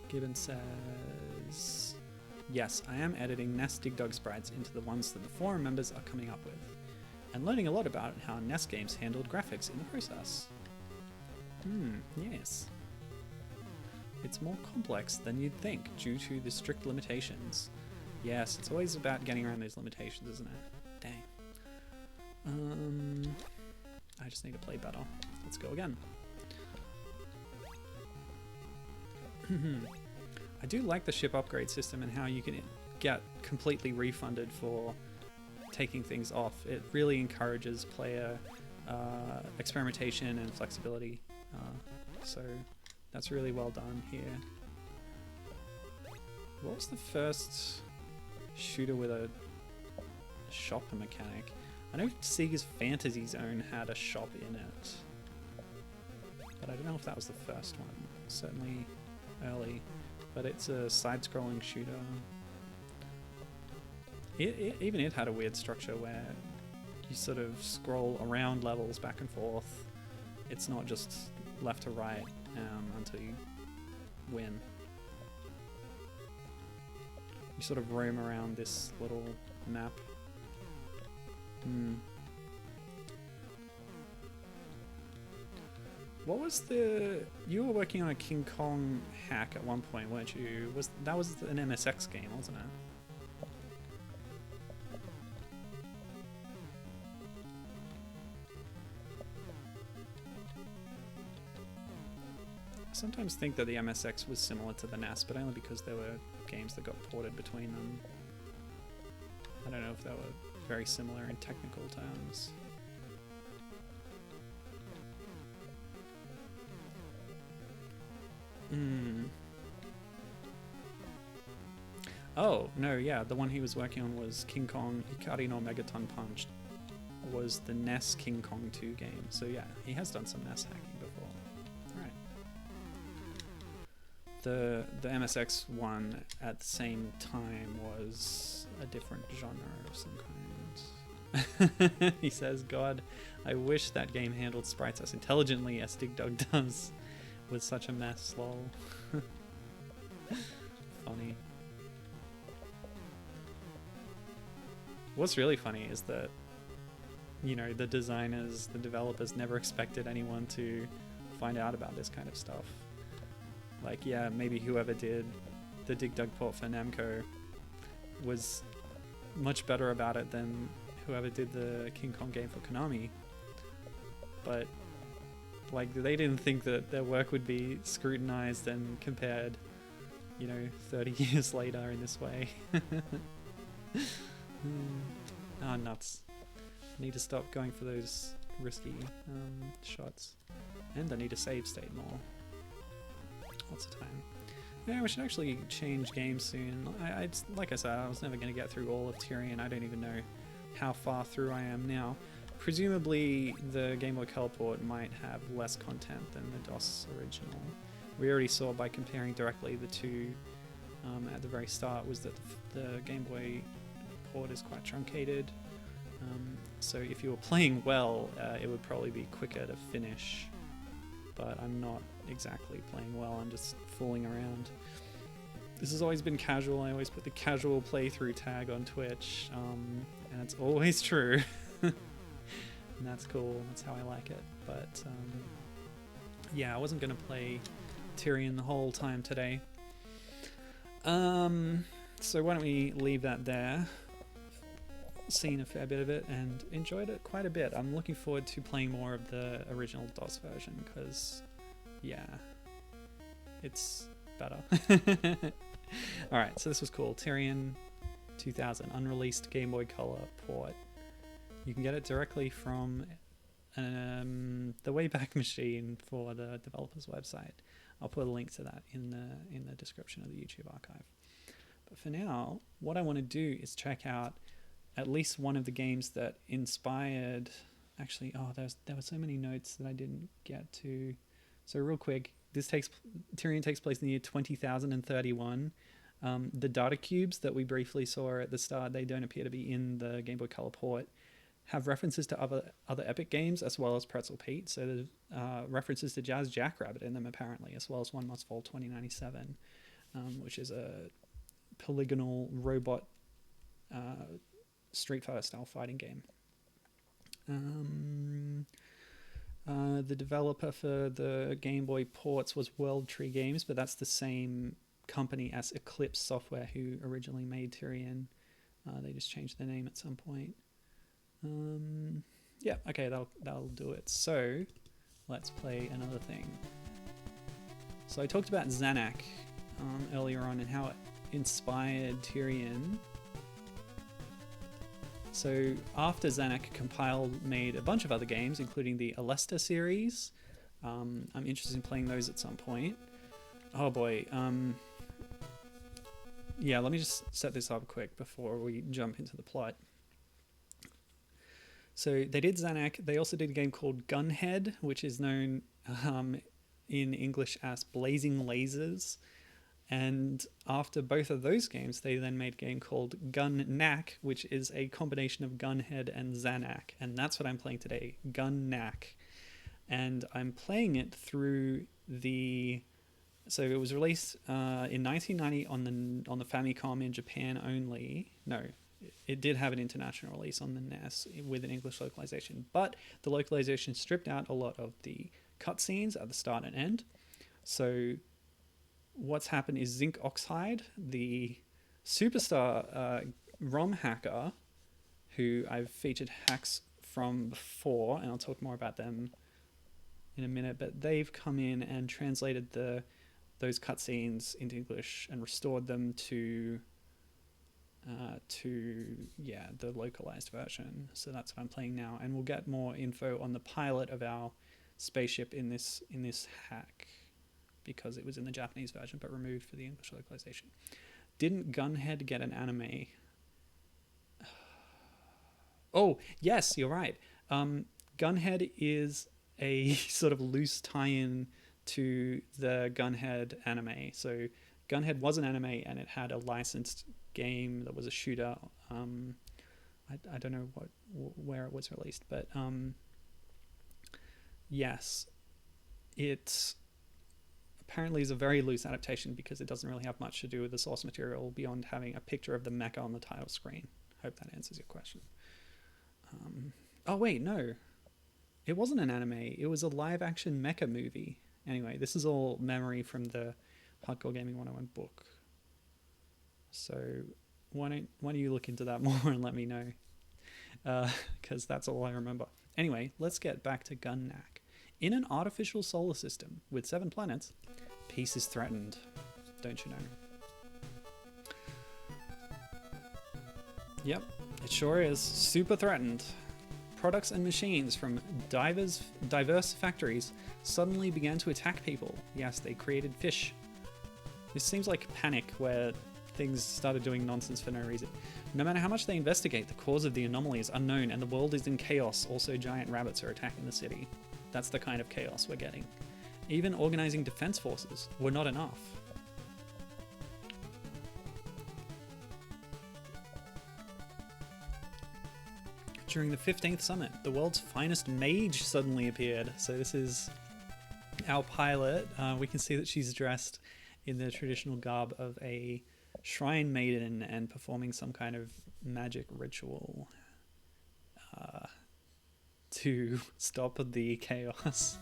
Gibbon says, yes, I am editing NES Dig Dug sprites into the ones that the forum members are coming up with, and learning a lot about how NES games handled graphics in the process. Yes. It's more complex than you'd think due to the strict limitations. Yes, it's always about getting around those limitations, isn't it? Dang. I just need to play better. Let's go again. I do like the ship upgrade system and how you can get completely refunded for taking things off. It really encourages player experimentation and flexibility. So that's really well done here. What was the first shooter with a shopper mechanic? I know Sega's Fantasy Zone had a shop in it, but I don't know if that was the first one. Certainly early, but it's a side-scrolling shooter. Even it had a weird structure where you sort of scroll around levels back and forth. It's not just left to right until you win. You sort of roam around this little map. What was the... You were working on a King Kong hack at one point, weren't you? That was an MSX game, wasn't it? I sometimes think that the MSX was similar to the NES, but only because there were games that got ported between them. I don't know if they were very similar in technical terms. Oh, no, yeah, the one he was working on was King Kong Ikari no Megaton Punch, was the NES King Kong 2 game. So yeah, he has done some NES hacking before. Right. The MSX one at the same time was a different genre of some kind. He says, God, I wish that game handled sprites as intelligently as Dig Dug does. With such a mess, lol. Funny. What's really funny is that, you know, the designers, the developers never expected anyone to find out about this kind of stuff. Like, yeah, maybe whoever did the Dig Dug port for Namco was much better about it than whoever did the King Kong game for Konami. But like, they didn't think that their work would be scrutinized and compared, you know, 30 years later in this way. Ah, nuts. I need to stop going for those risky shots. And I need to save state more. Lots of time. Yeah, we should actually change games soon. Like I said, I was never going to get through all of Tyrian. I don't even know how far through I am now. Presumably, the Game Boy Color port might have less content than the DOS original. We already saw by comparing directly the two at the very start was that the Game Boy port is quite truncated. So if you were playing well, it would probably be quicker to finish. But I'm not exactly playing well, I'm just fooling around. This has always been casual. I always put the casual playthrough tag on Twitch, and it's always true. And that's cool, that's how I like it. But yeah, I wasn't going to play Tyrian the whole time today. So why don't we leave that there. Seen a fair bit of it and enjoyed it quite a bit. I'm looking forward to playing more of the original DOS version because, yeah, it's better. Alright, so this was cool. Tyrian 2000, unreleased Game Boy Color port. You can get it directly from the Wayback Machine for the developer's website. I'll put a link to that in the description of the YouTube archive. But for now, what I want to do is check out at least one of the games that inspired... Actually, there were so many notes that I didn't get to. So real quick, Tyrian takes place in the year 20,031. The data cubes that we briefly saw at the start, they don't appear to be in the Game Boy Color port, have references to other Epic games as well as Pretzel Pete. So there's references to Jazz Jackrabbit in them apparently, as well as One Must Fall 2097, which is a polygonal robot Street Fighter style fighting game. The developer for the Game Boy ports was World Tree Games, but that's the same company as Eclipse Software, who originally made Tyrian. They just changed their name at some point. Yeah, okay, that'll do it. So let's play another thing. So I talked about Zanac earlier on and how it inspired Tyrian. So after Zanac, compiled made a bunch of other games, including the Alesta series. I'm interested in playing those at some point. Oh boy. Yeah, let me just set this up quick before we jump into the plot. So they did Zanac. They also did a game called Gunhed, which is known in English as Blazing Lasers. And after both of those games, they then made a game called Gun-Nac, which is a combination of Gunhed and Zanac. And that's what I'm playing today, Gun-Nac. And I'm playing it through the... So it was released in 1990 on the Famicom in Japan only. No, it did have an international release on the NES with an English localization. But the localization stripped out a lot of the cutscenes at the start and end. So... what's happened is Zynk Oxhyde, the superstar ROM hacker, who I've featured hacks from before, and I'll talk more about them in a minute, but they've come in and translated those cutscenes into English and restored them to the localized version. So that's what I'm playing now, and we'll get more info on the pilot of our spaceship in this hack, because it was in the Japanese version but removed for the English localization. Didn't Gunhed get an anime? Oh, yes, you're right. Gunhed is a sort of loose tie-in to the Gunhed anime. So Gunhed was an anime and it had a licensed game that was a shooter. I don't know where it was released, but yes, it apparently is a very loose adaptation because it doesn't really have much to do with the source material beyond having a picture of the mecha on the title screen. Hope that answers your question. Oh wait, no. It wasn't an anime. It was a live-action mecha movie. Anyway, this is all memory from the Hardcore Gaming 101 book. So why don't you look into that more and let me know? Because that's all I remember. Anyway, let's get back to Gun-Nac. In an artificial solar system with 7 planets, peace is threatened. Don't you know? Yep. It sure is. Super threatened. Products and machines from diverse factories suddenly began to attack people. Yes, they created fish. This seems like panic where things started doing nonsense for no reason. No matter how much they investigate, the cause of the anomaly is unknown and the world is in chaos. Also, giant rabbits are attacking the city. That's the kind of chaos we're getting. Even organizing defense forces were not enough. During the 15th summit, the world's finest mage suddenly appeared. So this is our pilot. We can see that she's dressed in the traditional garb of a shrine maiden and performing some kind of magic ritual to stop the chaos.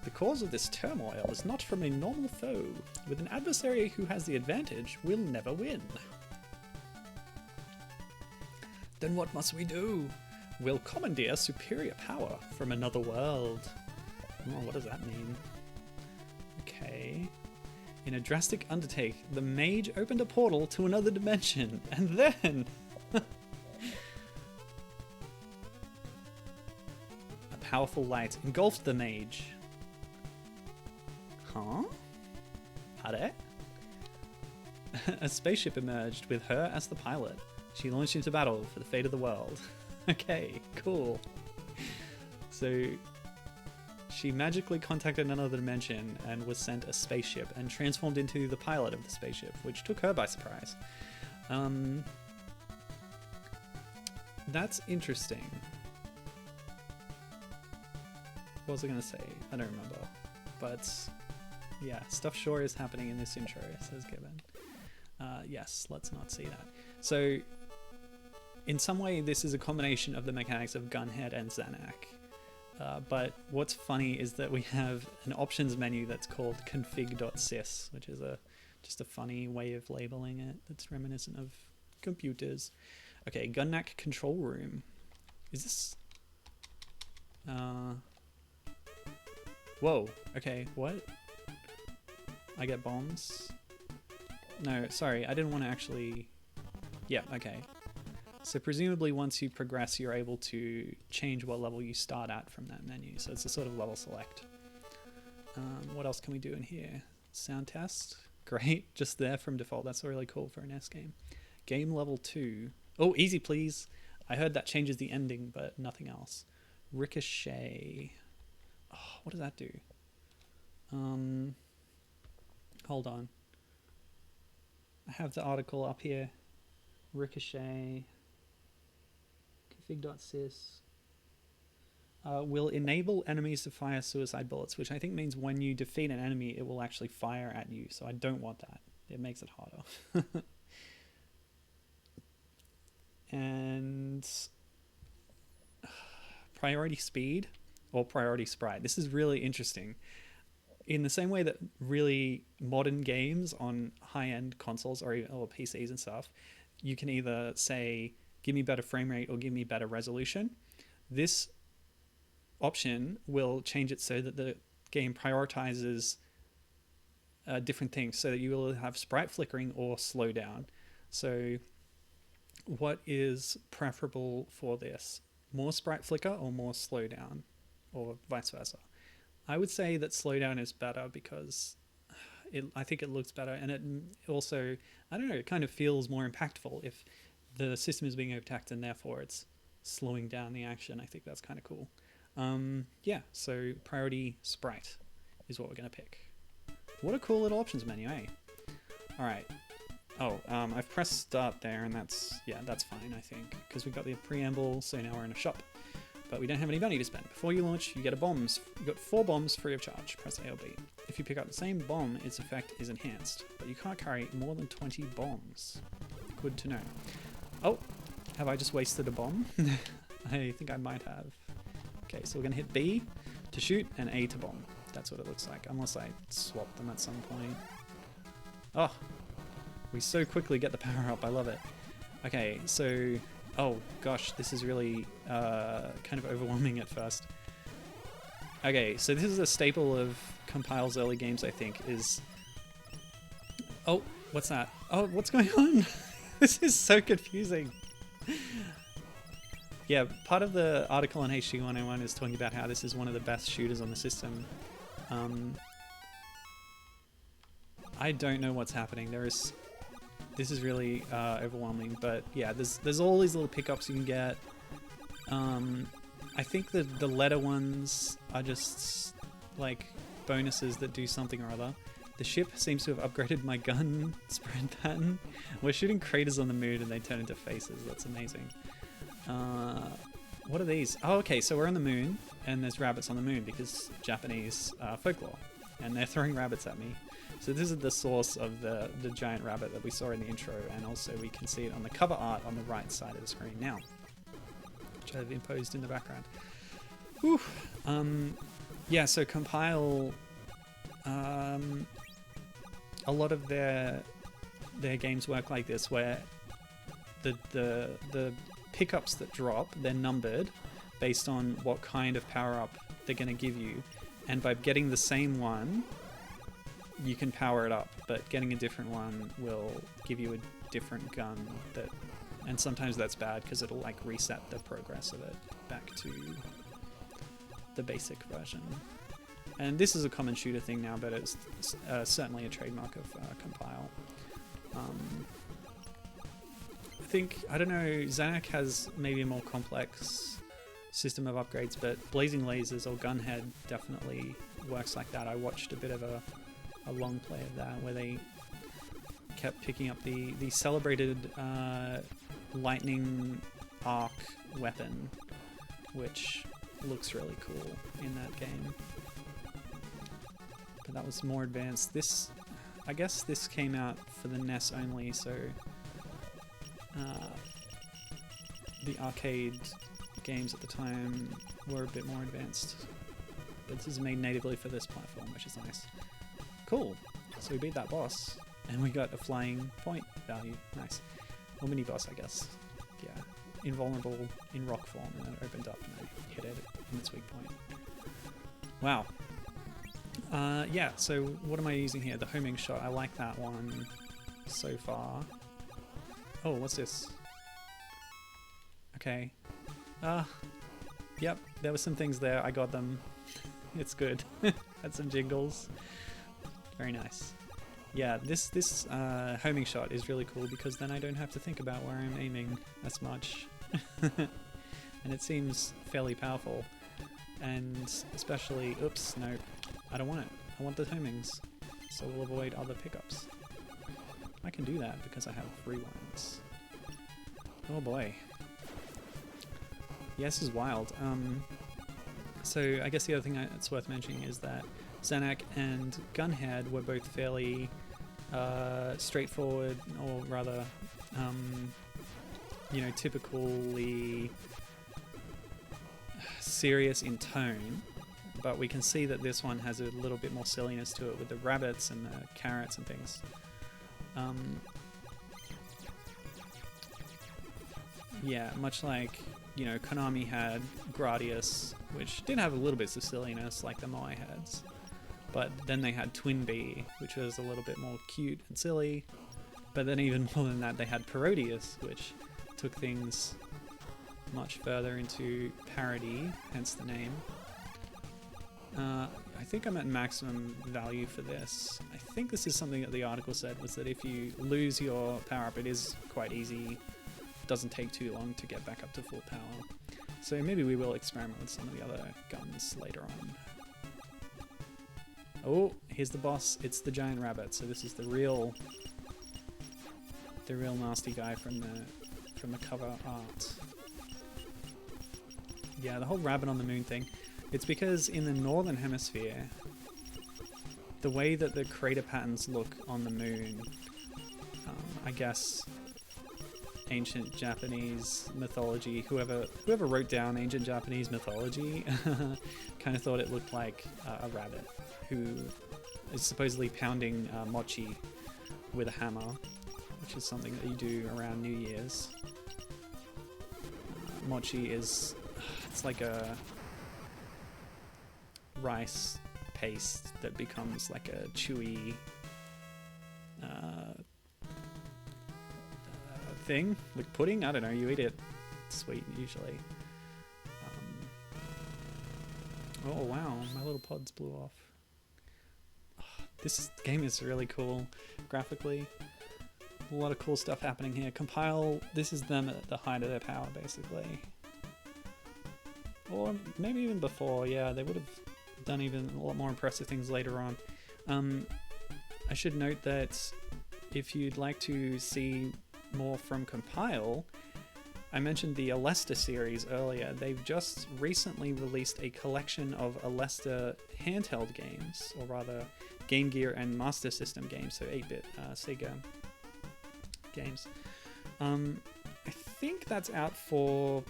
The cause of this turmoil is not from a normal foe. With an adversary who has the advantage, we'll never win. Then what must we do? We'll commandeer superior power from another world. Oh, what does that mean? Okay. In a drastic undertake, the mage opened a portal to another dimension, and then... a powerful light engulfed the mage. Huh? Hare? A spaceship emerged with her as the pilot. She launched into battle for the fate of the world. Okay, cool. So... she magically contacted another dimension and was sent a spaceship and transformed into the pilot of the spaceship, which took her by surprise. That's interesting. What was I going to say? I don't remember. But yeah, stuff sure is happening in this intro, says Gibbon. Yes, let's not see that. So in some way, this is a combination of the mechanics of Gunhed and Zanac. But what's funny is that we have an options menu that's called config.sys, which is just a funny way of labeling it that's reminiscent of computers. Okay, Gun-Nac control room. Is this... whoa, okay, what? I get bombs? No, sorry, I didn't want to actually... Yeah, okay. So presumably once you progress, you're able to change what level you start at from that menu. So it's a sort of level select. What else can we do in here? Sound test. Great. Just there from default. That's really cool for an S game. Game level 2. Oh, easy please. I heard that changes the ending, but nothing else. Ricochet. Oh, what does that do? Hold on. I have the article up here. Ricochet. Config.sys will enable enemies to fire suicide bullets, which I think means when you defeat an enemy, it will actually fire at you. So I don't want that. It makes it harder. And priority speed or priority sprite. This is really interesting. In the same way that really modern games on high-end consoles or PCs and stuff, you can either say, give me better frame rate or give me better resolution. This option will change it so that the game prioritizes different things, so that you will have sprite flickering or slowdown. So what is preferable for this? More sprite flicker or more slowdown, or vice versa? I would say that slowdown is better because I think it looks better, and it also, I don't know, it kind of feels more impactful if the system is being attacked and therefore it's slowing down the action. I think that's kind of cool. Yeah, so priority sprite is what we're going to pick. What a cool little options menu, eh? Alright. Oh, I've pressed start there, and that's fine, I think, because we've got the preamble, so now we're in a shop. But we don't have any money to spend. Before you launch, you get you got 4 bombs free of charge. Press A or B. If you pick up the same bomb, its effect is enhanced, but you can't carry more than 20 bombs. Good to know. Oh, have I just wasted a bomb? I think I might have. Okay, so we're going to hit B to shoot and A to bomb. That's what it looks like, unless I swap them at some point. Oh, we so quickly get the power up. I love it. Okay, so... oh gosh, this is really kind of overwhelming at first. Okay, so this is a staple of Compile's early games, I think, is... oh, what's that? Oh, what's going on? This is so confusing. Yeah, part of the article on HG 101 is talking about how this is one of the best shooters on the system. I don't know what's happening. This is really overwhelming, but yeah, there's all these little pickups you can get. I think the letter ones are just like bonuses that do something or other. The ship seems to have upgraded my gun spread pattern. We're shooting craters on the moon and they turn into faces. That's amazing. What are these? Oh, okay, so we're on the moon and there's rabbits on the moon because Japanese folklore, and they're throwing rabbits at me. So this is the source of the giant rabbit that we saw in the intro, and also we can see it on the cover art on the right side of the screen now, which I've imposed in the background. Whew. Yeah, so Compile, a lot of their games work like this, where the pickups that drop, they're numbered based on what kind of power-up they're going to give you, and by getting the same one you can power it up, but getting a different one will give you a different gun, and sometimes that's bad because it'll like reset the progress of it back to the basic version. And this is a common shooter thing now, but it's certainly a trademark of Compile. I don't know, Zanac has maybe a more complex system of upgrades, but Blazing Lasers or Gunhed definitely works like that. I watched a bit of a long play of that where they kept picking up the celebrated lightning arc weapon, which looks really cool in that game. But that was more advanced. I guess this came out for the NES only, so the arcade games at the time were a bit more advanced. But this is made natively for this platform, which is nice. Cool. So we beat that boss, and we got a flying point value. Nice. Or mini boss, I guess. Yeah. Invulnerable in rock form, and then it opened up and I hit it in its weak point. Wow. Yeah, so what am I using here? The homing shot. I like that one so far. Oh, what's this? Okay. Yep, there were some things there. I got them. It's good. Had some jingles. Very nice. Yeah, this homing shot is really cool because then I don't have to think about where I'm aiming as much. And it seems fairly powerful. And especially, oops, no, I don't want it. I want the homings, so we'll avoid other pickups. I can do that because I have rewinds. Oh boy. Yeah, this is wild. So I guess the other thing that's worth mentioning is that Zanac and Gunhed were both fairly straightforward, or rather, typically serious in tone, but we can see that this one has a little bit more silliness to it with the rabbits and the carrots and things. Yeah, much like, Konami had Gradius, which did have a little bit of silliness like the Moai heads, but then they had Twin Bee, which was a little bit more cute and silly, but then even more than that they had Parodius, which took things much further into parody, hence the name. I think I'm at maximum value for this. I think this is something that the article said, was that if you lose your power-up, it is quite easy. It doesn't take too long to get back up to full power. So maybe we will experiment with some of the other guns later on. Oh, here's the boss. It's the giant rabbit. So this is the real nasty guy from the cover art. Yeah, the whole rabbit on the moon thing. It's because in the northern hemisphere, the way that the crater patterns look on the moon, I guess ancient Japanese mythology, whoever wrote down ancient Japanese mythology kind of thought it looked like a rabbit who is supposedly pounding mochi with a hammer, which is something that you do around New Year's. Mochi is, it's like a rice paste that becomes like a chewy thing, like pudding. I don't know, you eat it sweet usually. Oh wow, my little pods blew off. Oh, this game is really cool graphically. A lot of cool stuff happening here. Compile, this is them at the height of their power basically. Or maybe even before, yeah, they would have done even a lot more impressive things later on. I should note that if you'd like to see more from Compile, I mentioned the Alesta series earlier. They've just recently released a collection of Alesta handheld games, or rather Game Gear and Master System games, so 8-bit Sega games. I think that's out for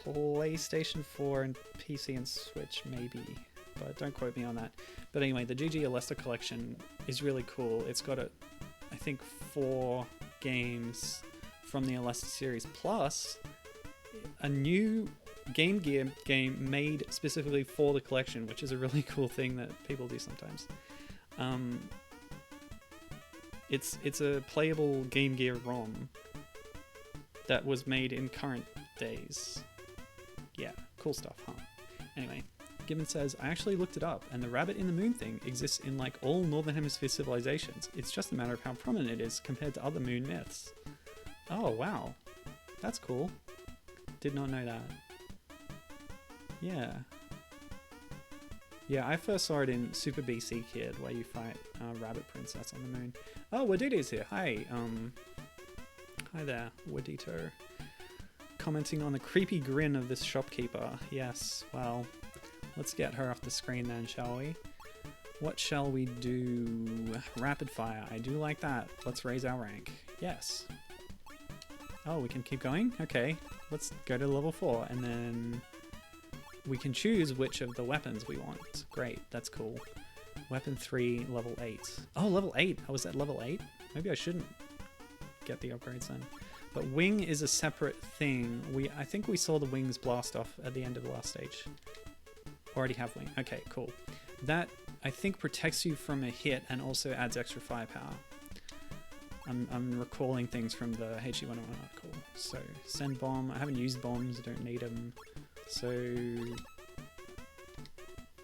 PlayStation 4 and PC and Switch maybe, but don't quote me on that. But anyway, the GG Alesta collection is really cool. It's got I think 4 games from the Alesta series, plus a new Game Gear game made specifically for the collection, which is a really cool thing that people do sometimes. It's a playable Game Gear ROM that was made in current days. Yeah, cool stuff, huh? Anyway, Gibbon says, I actually looked it up, and the rabbit in the moon thing exists in like all Northern Hemisphere civilizations. It's just a matter of how prominent it is compared to other moon myths. Oh, wow. That's cool. Did not know that. Yeah. Yeah, I first saw it in Super BC Kid, where you fight Rabbit Princess on the moon. Oh, Wadito's here. Hi. Hi there, Wadito. Commenting on the creepy grin of this shopkeeper. Yes, well, let's get her off the screen then, shall we? What shall we do? Rapid fire. I do like that. Let's raise our rank. Yes. Oh, we can keep going? Okay, let's go to level 4, and then we can choose which of the weapons we want. Great, that's cool. Weapon 3, level 8. Oh, level 8! I was at level 8? Maybe I shouldn't get the upgrades then. But wing is a separate thing. I think we saw the wings blast off at the end of the last stage. Already have wing. Okay, cool. That, I think, protects you from a hit and also adds extra firepower. I'm recalling things from the HE101 article. So, send bomb. I haven't used bombs, I don't need them. So,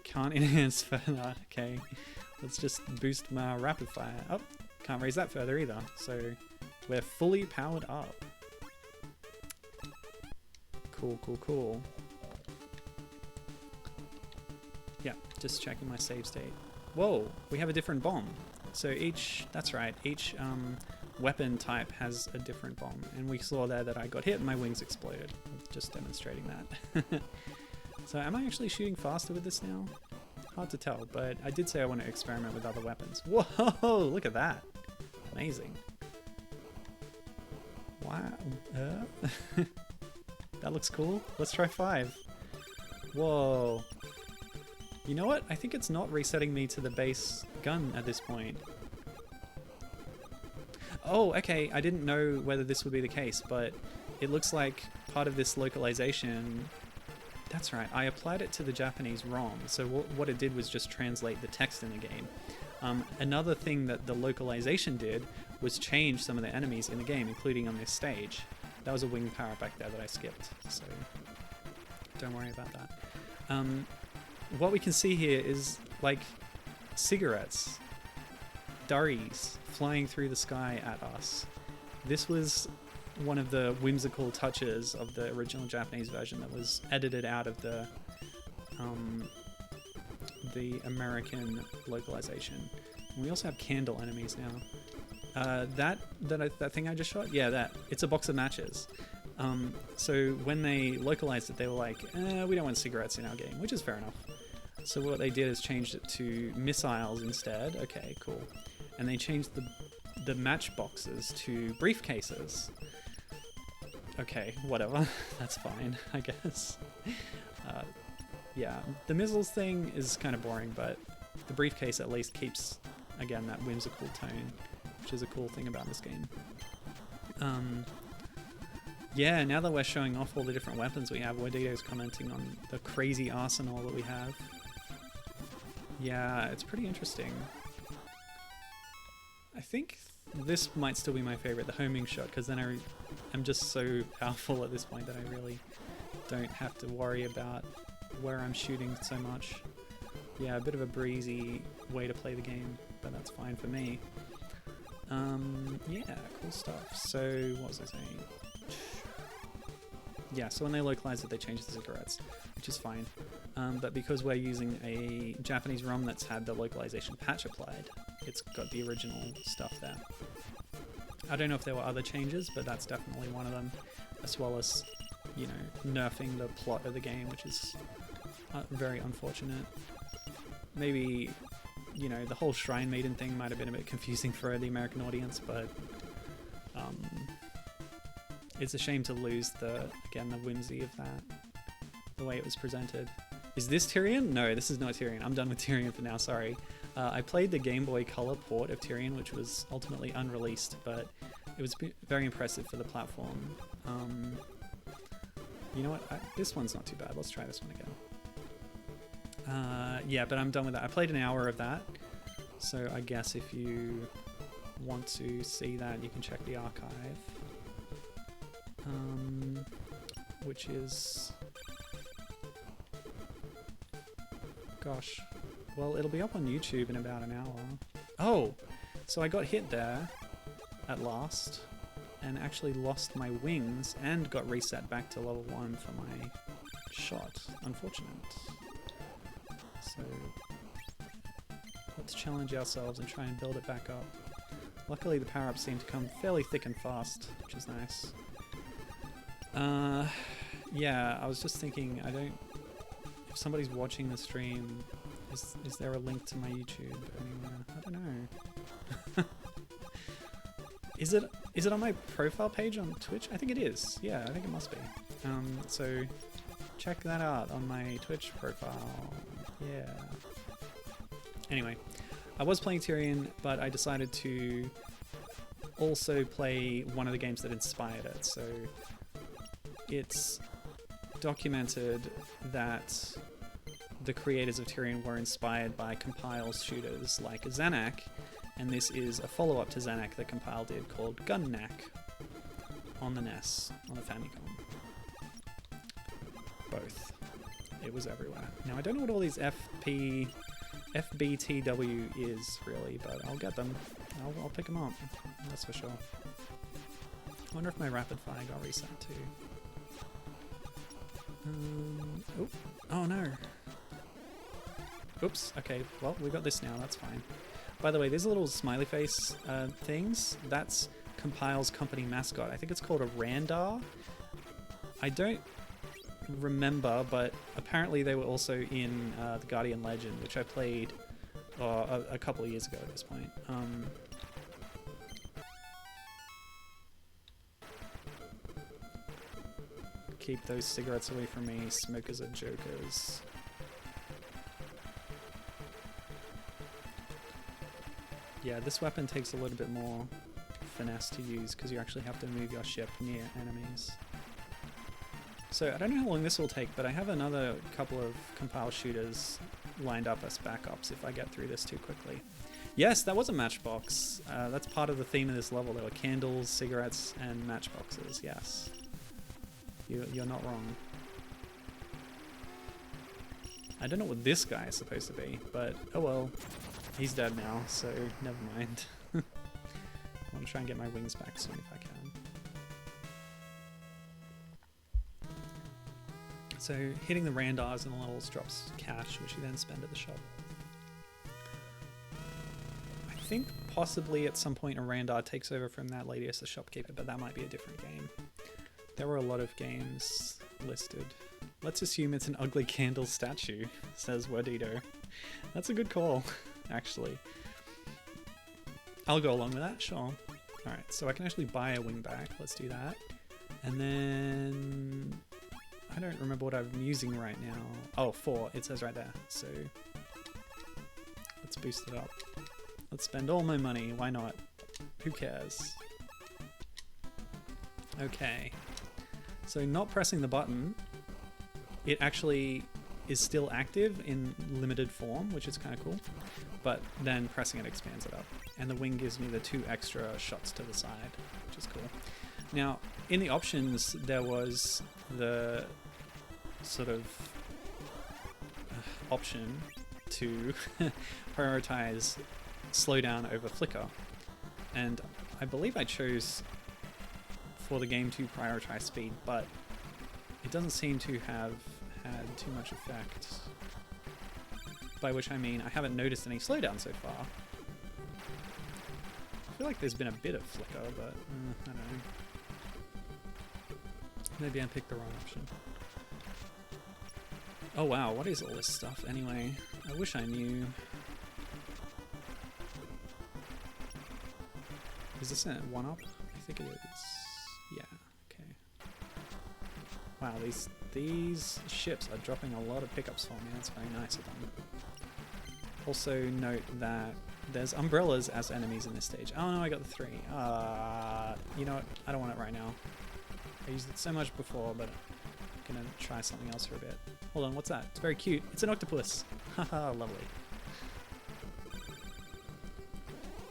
can't enhance further. Okay, let's just boost my rapid fire. Oh, can't raise that further either. So, we're fully powered up. Cool, cool, cool. Yeah, just checking my save state. Whoa, we have a different bomb. So that's right, each weapon type has a different bomb. And we saw there that I got hit and my wings exploded. Just demonstrating that. So am I actually shooting faster with this now? Hard to tell, but I did say I want to experiment with other weapons. Whoa, look at that. Amazing. Wow. That looks cool. Let's try 5. Whoa. You know what? I think it's not resetting me to the base gun at this point. Oh, okay. I didn't know whether this would be the case, but it looks like part of this localization... That's right. I applied it to the Japanese ROM. So what it did was just translate the text in the game. Another thing that the localization did was change some of the enemies in the game, including on this stage. That was a wing power back there that I skipped, so don't worry about that. What we can see here is like cigarettes, durries flying through the sky at us. This was one of the whimsical touches of the original Japanese version that was edited out of the American localization. And we also have candle enemies now. That thing I just shot? Yeah, it's a box of matches. So when they localized it, they were like, we don't want cigarettes in our game, which is fair enough. So what they did is changed it to missiles instead. Okay, cool. And they changed the matchboxes to briefcases. Okay, whatever. That's fine, I guess. Yeah, the missiles thing is kind of boring, but the briefcase at least keeps, again, that whimsical tone, which is a cool thing about this game. Yeah, now that we're showing off all the different weapons we have, Wadito's commenting on the crazy arsenal that we have. Yeah, it's pretty interesting. I think this might still be my favorite, the homing shot, because then I'm just so powerful at this point that I really don't have to worry about where I'm shooting so much. Yeah, a bit of a breezy way to play the game, but that's fine for me. Yeah, cool stuff. So, what was I saying? Yeah, so when they localize it, they change the cigarettes, which is fine. But because we're using a Japanese ROM that's had the localization patch applied, it's got the original stuff there. I don't know if there were other changes, but that's definitely one of them, as well as, you know, nerfing the plot of the game, which is very unfortunate. Maybe, you know, the whole Shrine Maiden thing might have been a bit confusing for the American audience, but it's a shame to lose the whimsy of that, the way it was presented. Is this Tyrian? No, this is not Tyrian. I'm done with Tyrian for now, sorry. I played the Game Boy Color port of Tyrian, which was ultimately unreleased, but it was very impressive for the platform. You know what? This one's not too bad. Let's try this one again. Yeah, but I'm done with that. I played an hour of that, so I guess if you want to see that, you can check the archive. Which is... Gosh. Well, it'll be up on YouTube in about an hour. Oh! So I got hit there at last, and actually lost my wings, and got reset back to level 1 for my shot. Unfortunate. So let's challenge ourselves and try and build it back up. Luckily the power-ups seem to come fairly thick and fast, which is nice. Yeah, I was just thinking, if somebody's watching the stream, is there a link to my YouTube anywhere? I don't know. Is it on my profile page on Twitch? I think it is. Yeah, I think it must be. So check that out on my Twitch profile. Yeah. Anyway, I was playing Tyrian, but I decided to also play one of the games that inspired it. So it's documented that the creators of Tyrian were inspired by Compile shooters like Zanac, and this is a follow-up to Zanac that Compile did called Gun-Nac on the NES, on the Famicom. Both. It was everywhere. Now I don't know what all these FBTW is really, but I'll get them. I'll pick them up, that's for sure. I wonder if my rapid fire got reset too. Oh no. Oops, okay, well, we got this now, that's fine. By the way, these little smiley face things, that's Compile's company mascot. I think it's called a Randar. I don't remember, but apparently they were also in the Guardian Legend, which I played a couple of years ago at this point. Keep those cigarettes away from me, smokers are jokers. Yeah, this weapon takes a little bit more finesse to use because you actually have to move your ship near enemies. So I don't know how long this will take, but I have another couple of Compile shooters lined up as backups if I get through this too quickly. Yes, that was a matchbox. That's part of the theme of this level. There were candles, cigarettes, and matchboxes, yes. You're not wrong. I don't know what this guy is supposed to be, but oh well. He's dead now, so never mind. I want to try and get my wings back soon if I can. So hitting the Randars and the levels drops cash, which you then spend at the shop. I think possibly at some point a Randar takes over from that lady as the shopkeeper, but that might be a different game. There were a lot of games listed. Let's assume it's an ugly candle statue, says Wordito. That's a good call, actually. I'll go along with that, sure. Alright, so I can actually buy a wing back. Let's do that. And then... I don't remember what I'm using right now. Oh, 4. It says right there. So let's boost it up. Let's spend all my money. Why not? Who cares? Okay. So not pressing the button, it actually is still active in limited form, which is kind of cool. But then pressing it expands it up. And the wing gives me the 2 extra shots to the side, which is cool. Now, in the options, there was the sort of option to prioritize slowdown over flicker, and I believe I chose for the game to prioritize speed, but it doesn't seem to have had too much effect, by which I mean I haven't noticed any slowdown so far. I feel like there's been a bit of flicker, but I don't know. Maybe I picked the wrong option. Oh wow, what is all this stuff anyway? I wish I knew. Is this a 1-up? I think it is. Yeah, okay. Wow, these ships are dropping a lot of pickups for me. That's very nice of them. Also note that there's umbrellas as enemies in this stage. Oh no, I got the 3. You know what? I don't want it right now. I used it so much before, but I'm gonna try something else for a bit. Hold on, what's that? It's very cute. It's an octopus. Haha, lovely.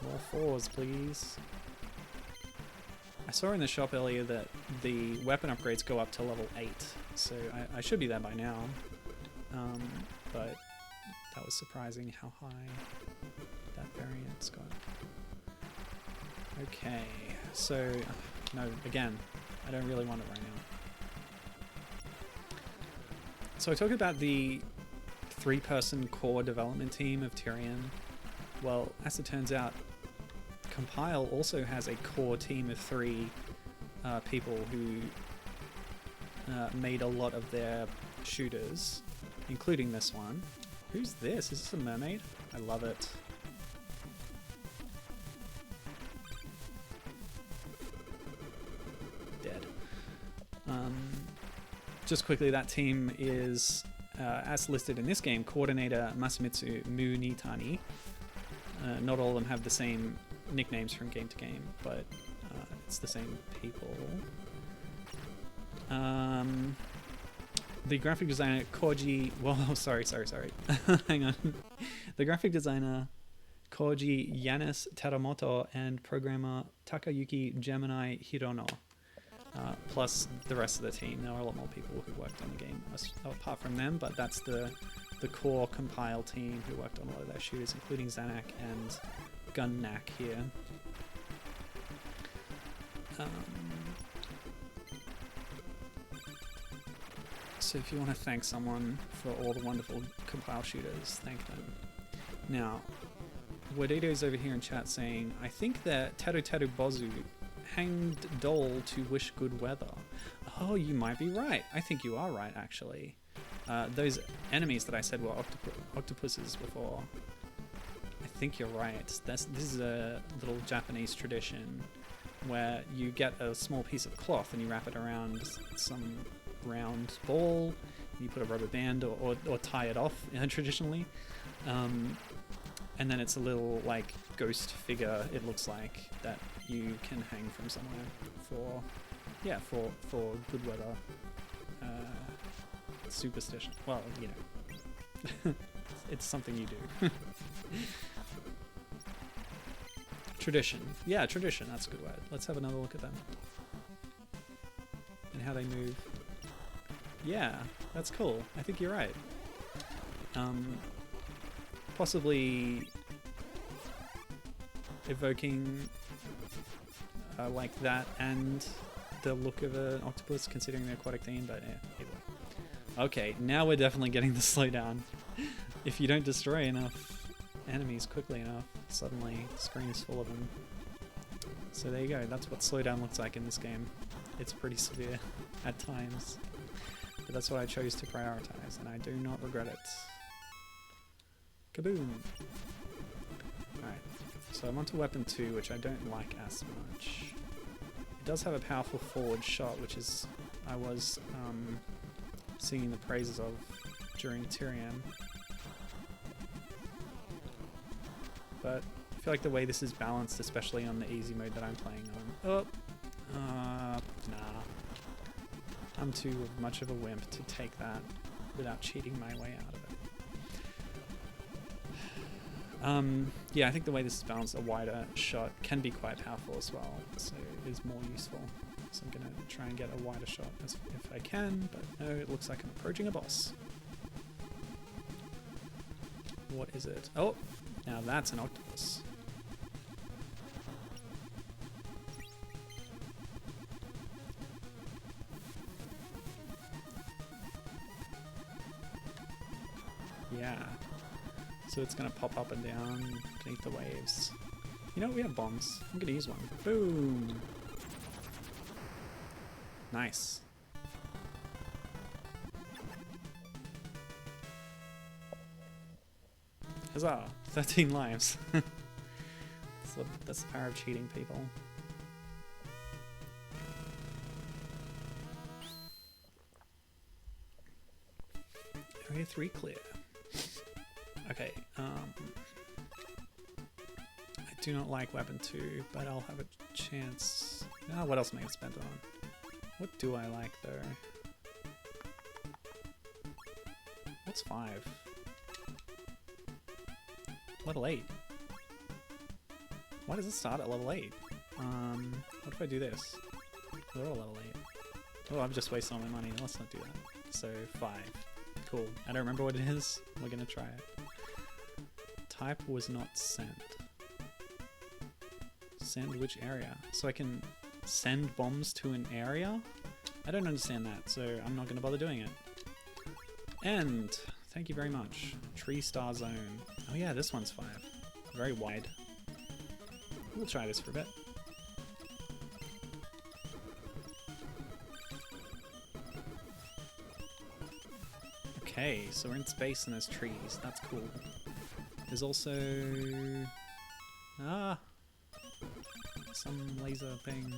More 4s, please. I saw in the shop earlier that the weapon upgrades go up to level 8, so I should be there by now. But that was surprising how high that variant's got. Okay, so no, again, I don't really want it right now. So I talked about the 3-person core development team of Tyrian. Well, as it turns out, Compile also has a core team of 3 people who made a lot of their shooters, including this one. Who's this? Is this a mermaid? I love it. Dead. Just quickly, that team is, as listed in this game, Coordinator Masamitsu Munitani. Not all of them have the same nicknames from game to game, but it's the same people. The graphic designer Koji... Whoa, sorry. Hang on. The graphic designer Koji Yanis Teramoto and programmer Takayuki Gemini Hirono. Plus the rest of the team. There are a lot more people who worked on the game apart from them, but that's the core Compile team who worked on a lot of their shooters, including Zanac and Gun-Nac here. So if you want to thank someone for all the wonderful Compile shooters, thank them. Now, Wadato's over here in chat saying, I think that Teru Teru Bozu hanged Dole to wish good weather. Oh, you might be right. I think you are right, actually. Those enemies that I said were octopuses before. I think you're right. This is a little Japanese tradition where you get a small piece of cloth and you wrap it around some round ball, you put a rubber band or tie it off traditionally, and then it's a little like ghost figure, it looks like, that you can hang from somewhere for good weather, superstition. Well, you know, it's something you do. Tradition. Yeah, tradition, that's a good word. Let's have another look at them and how they move. Yeah, that's cool. I think you're right. Possibly evoking like that and the look of an octopus, considering the aquatic theme, but yeah, either way. Okay, now we're definitely getting the slowdown. If you don't destroy enough enemies quickly enough, suddenly the screen is full of them. So there you go, that's what slowdown looks like in this game. It's pretty severe at times. But that's what I chose to prioritize, and I do not regret it. Kaboom! Alright, so I'm onto weapon 2, which I don't like as much. It does have a powerful forward shot, which is I was singing the praises of during Tyrian. But I feel like the way this is balanced, especially on the easy mode that I'm playing on... nah. I'm too much of a wimp to take that without cheating my way out of it. Yeah, I think the way this is balanced, a wider shot can be quite powerful as well, so it is more useful. So I'm going to try and get a wider shot if I can, but no, it looks like I'm approaching a boss. What is it? Oh, now that's an octopus. Yeah. So it's gonna pop up and down beneath the waves. You know what? We have bombs. I'm gonna use one. Boom! Nice. Huzzah! 13 lives. That's the power of cheating, people. Area 3 clear. Okay, I do not like weapon 2, but I'll have a chance. Ah, what else am I gonna spend it on? What do I like though? What's 5? Level 8. Why does it start at level 8? What if I do this? They're all level 8. Oh, I've just wasted all my money. Let's not do that. So 5. Cool. I don't remember what it is. We're gonna try it. Type was not sent. Send which area? So I can send bombs to an area? I don't understand that, so I'm not gonna bother doing it. And thank you very much. Tree star zone. Oh yeah, this one's 5. Very wide. We'll try this for a bit. Okay, so we're in space and there's trees. That's cool. There's also... Ah! Some laser thing.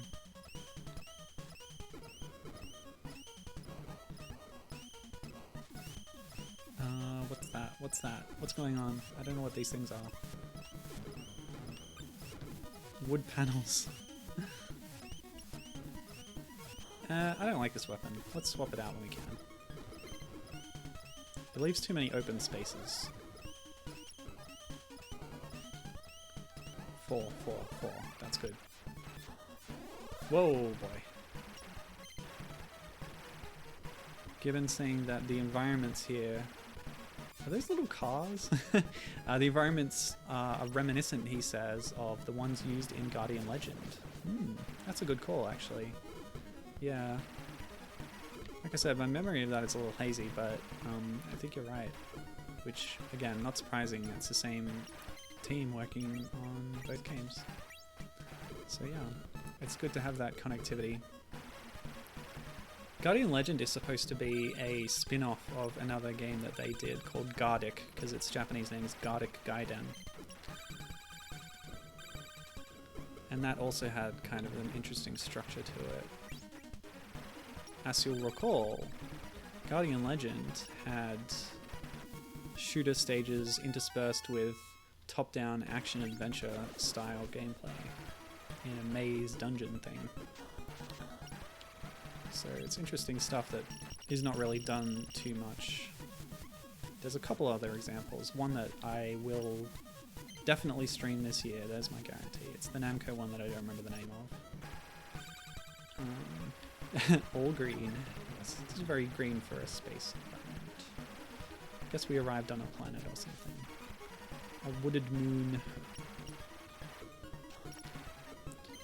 What's that? What's that? What's going on? I don't know what these things are. Wood panels. I don't like this weapon. Let's swap it out when we can. It leaves too many open spaces. 4, 4, 4. That's good. Whoa, boy. Given saying that the environments here... Are those little cars? The environments are reminiscent, he says, of the ones used in Guardian Legend. That's a good call, actually. Yeah. Like I said, my memory of that is a little hazy, but I think you're right. Which, again, not surprising. It's the same team working on both games. So yeah, it's good to have that connectivity. Guardian Legend is supposed to be a spin-off of another game that they did called Gardic, because its Japanese name is Gardic Gaiden. And that also had kind of an interesting structure to it. As you'll recall, Guardian Legend had shooter stages interspersed with top-down action-adventure style gameplay in a maze dungeon thing. So it's interesting stuff that is not really done too much. There's a couple other examples. One that I will definitely stream this year, there's my guarantee. It's the Namco one that I don't remember the name of. All green. Yes, it's very green for a space environment. I guess we arrived on a planet or something. A wooded moon.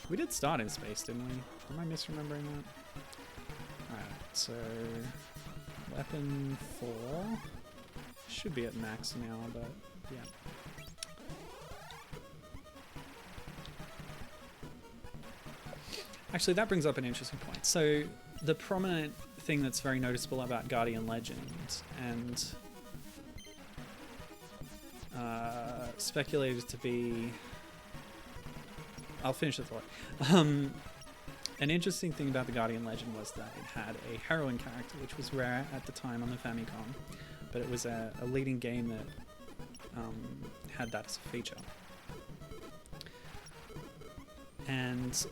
We did start in space, didn't we? Am I misremembering that? Alright, so... Weapon 4. Should be at max now, but yeah. Actually, that brings up an interesting point. So, the prominent thing that's very noticeable about Guardian Legend, and speculated to be... I'll finish the thought. An interesting thing about the Guardian Legend was that it had a heroine character, which was rare at the time on the Famicom, but it was a leading game that had that as a feature. And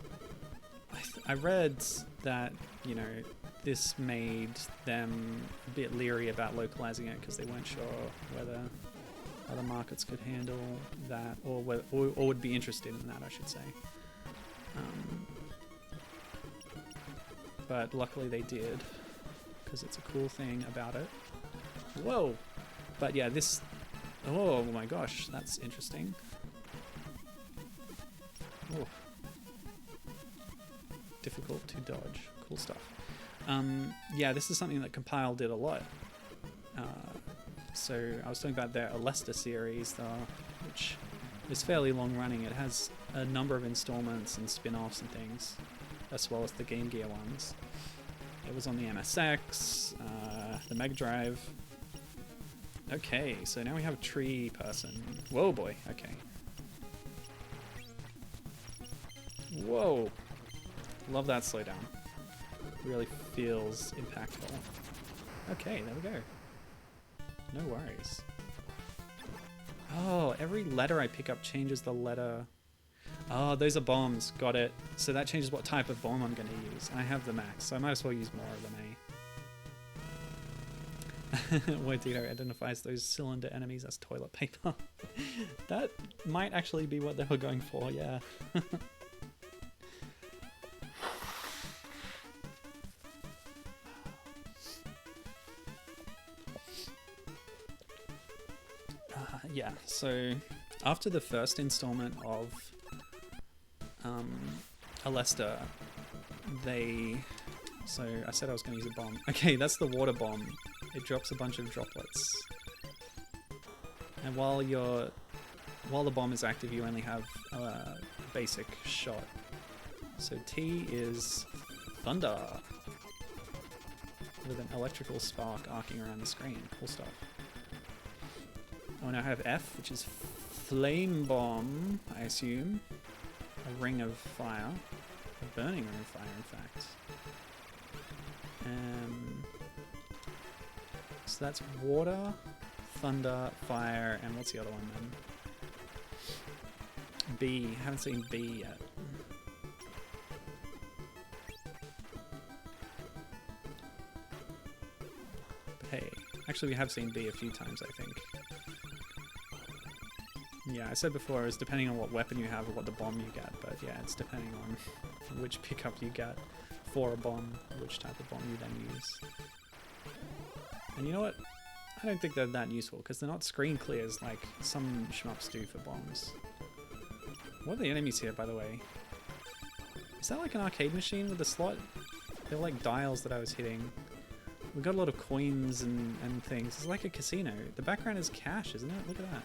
I read that, you know, this made them a bit leery about localizing it because they weren't sure whether other markets could handle that, or would be interested in that, I should say. But luckily they did, because it's a cool thing about it. Whoa! But yeah, this Oh my gosh, that's interesting. Oh. Difficult to dodge. Cool stuff. Yeah, this is something that Compile did a lot. So I was talking about their Alesta series, which is fairly long running. It has a number of installments and spin-offs and things, as well as the Game Gear ones. It was on the MSX, the Mega Drive. Okay, so now we have a tree person. Whoa, boy. Okay. Whoa. Love that slowdown. Really feels impactful. Okay, there we go. No worries. Oh, every letter I pick up changes the letter. Oh, those are bombs. Got it. So that changes what type of bomb I'm going to use. I have the max, so I might as well use more of them, eh? Wordito identifies those cylinder enemies as toilet paper. That might actually be what they were going for, yeah. Yeah, so after the first installment of Alesta, so I said I was going to use a bomb. Okay, that's the water bomb. It drops a bunch of droplets. And while the bomb is active, you only have a basic shot. So T is thunder, with an electrical spark arcing around the screen. Cool stuff. Oh, now I have F, which is flame bomb, I assume. A ring of fire. A burning ring of fire, in fact. So that's water, thunder, fire, and what's the other one then? B. Haven't seen B yet. Hey, actually we have seen B a few times, I think. Yeah, I said before, it's depending on what weapon you have or what the bomb you get, but yeah, it's depending on which pickup you get for a bomb, which type of bomb you then use. And you know what? I don't think they're that useful, because they're not screen clears like some shmups do for bombs. What are the enemies here, by the way? Is that like an arcade machine with a slot? They're like dials that I was hitting. We've got a lot of coins and things. It's like a casino. The background is cash, isn't it? Look at that.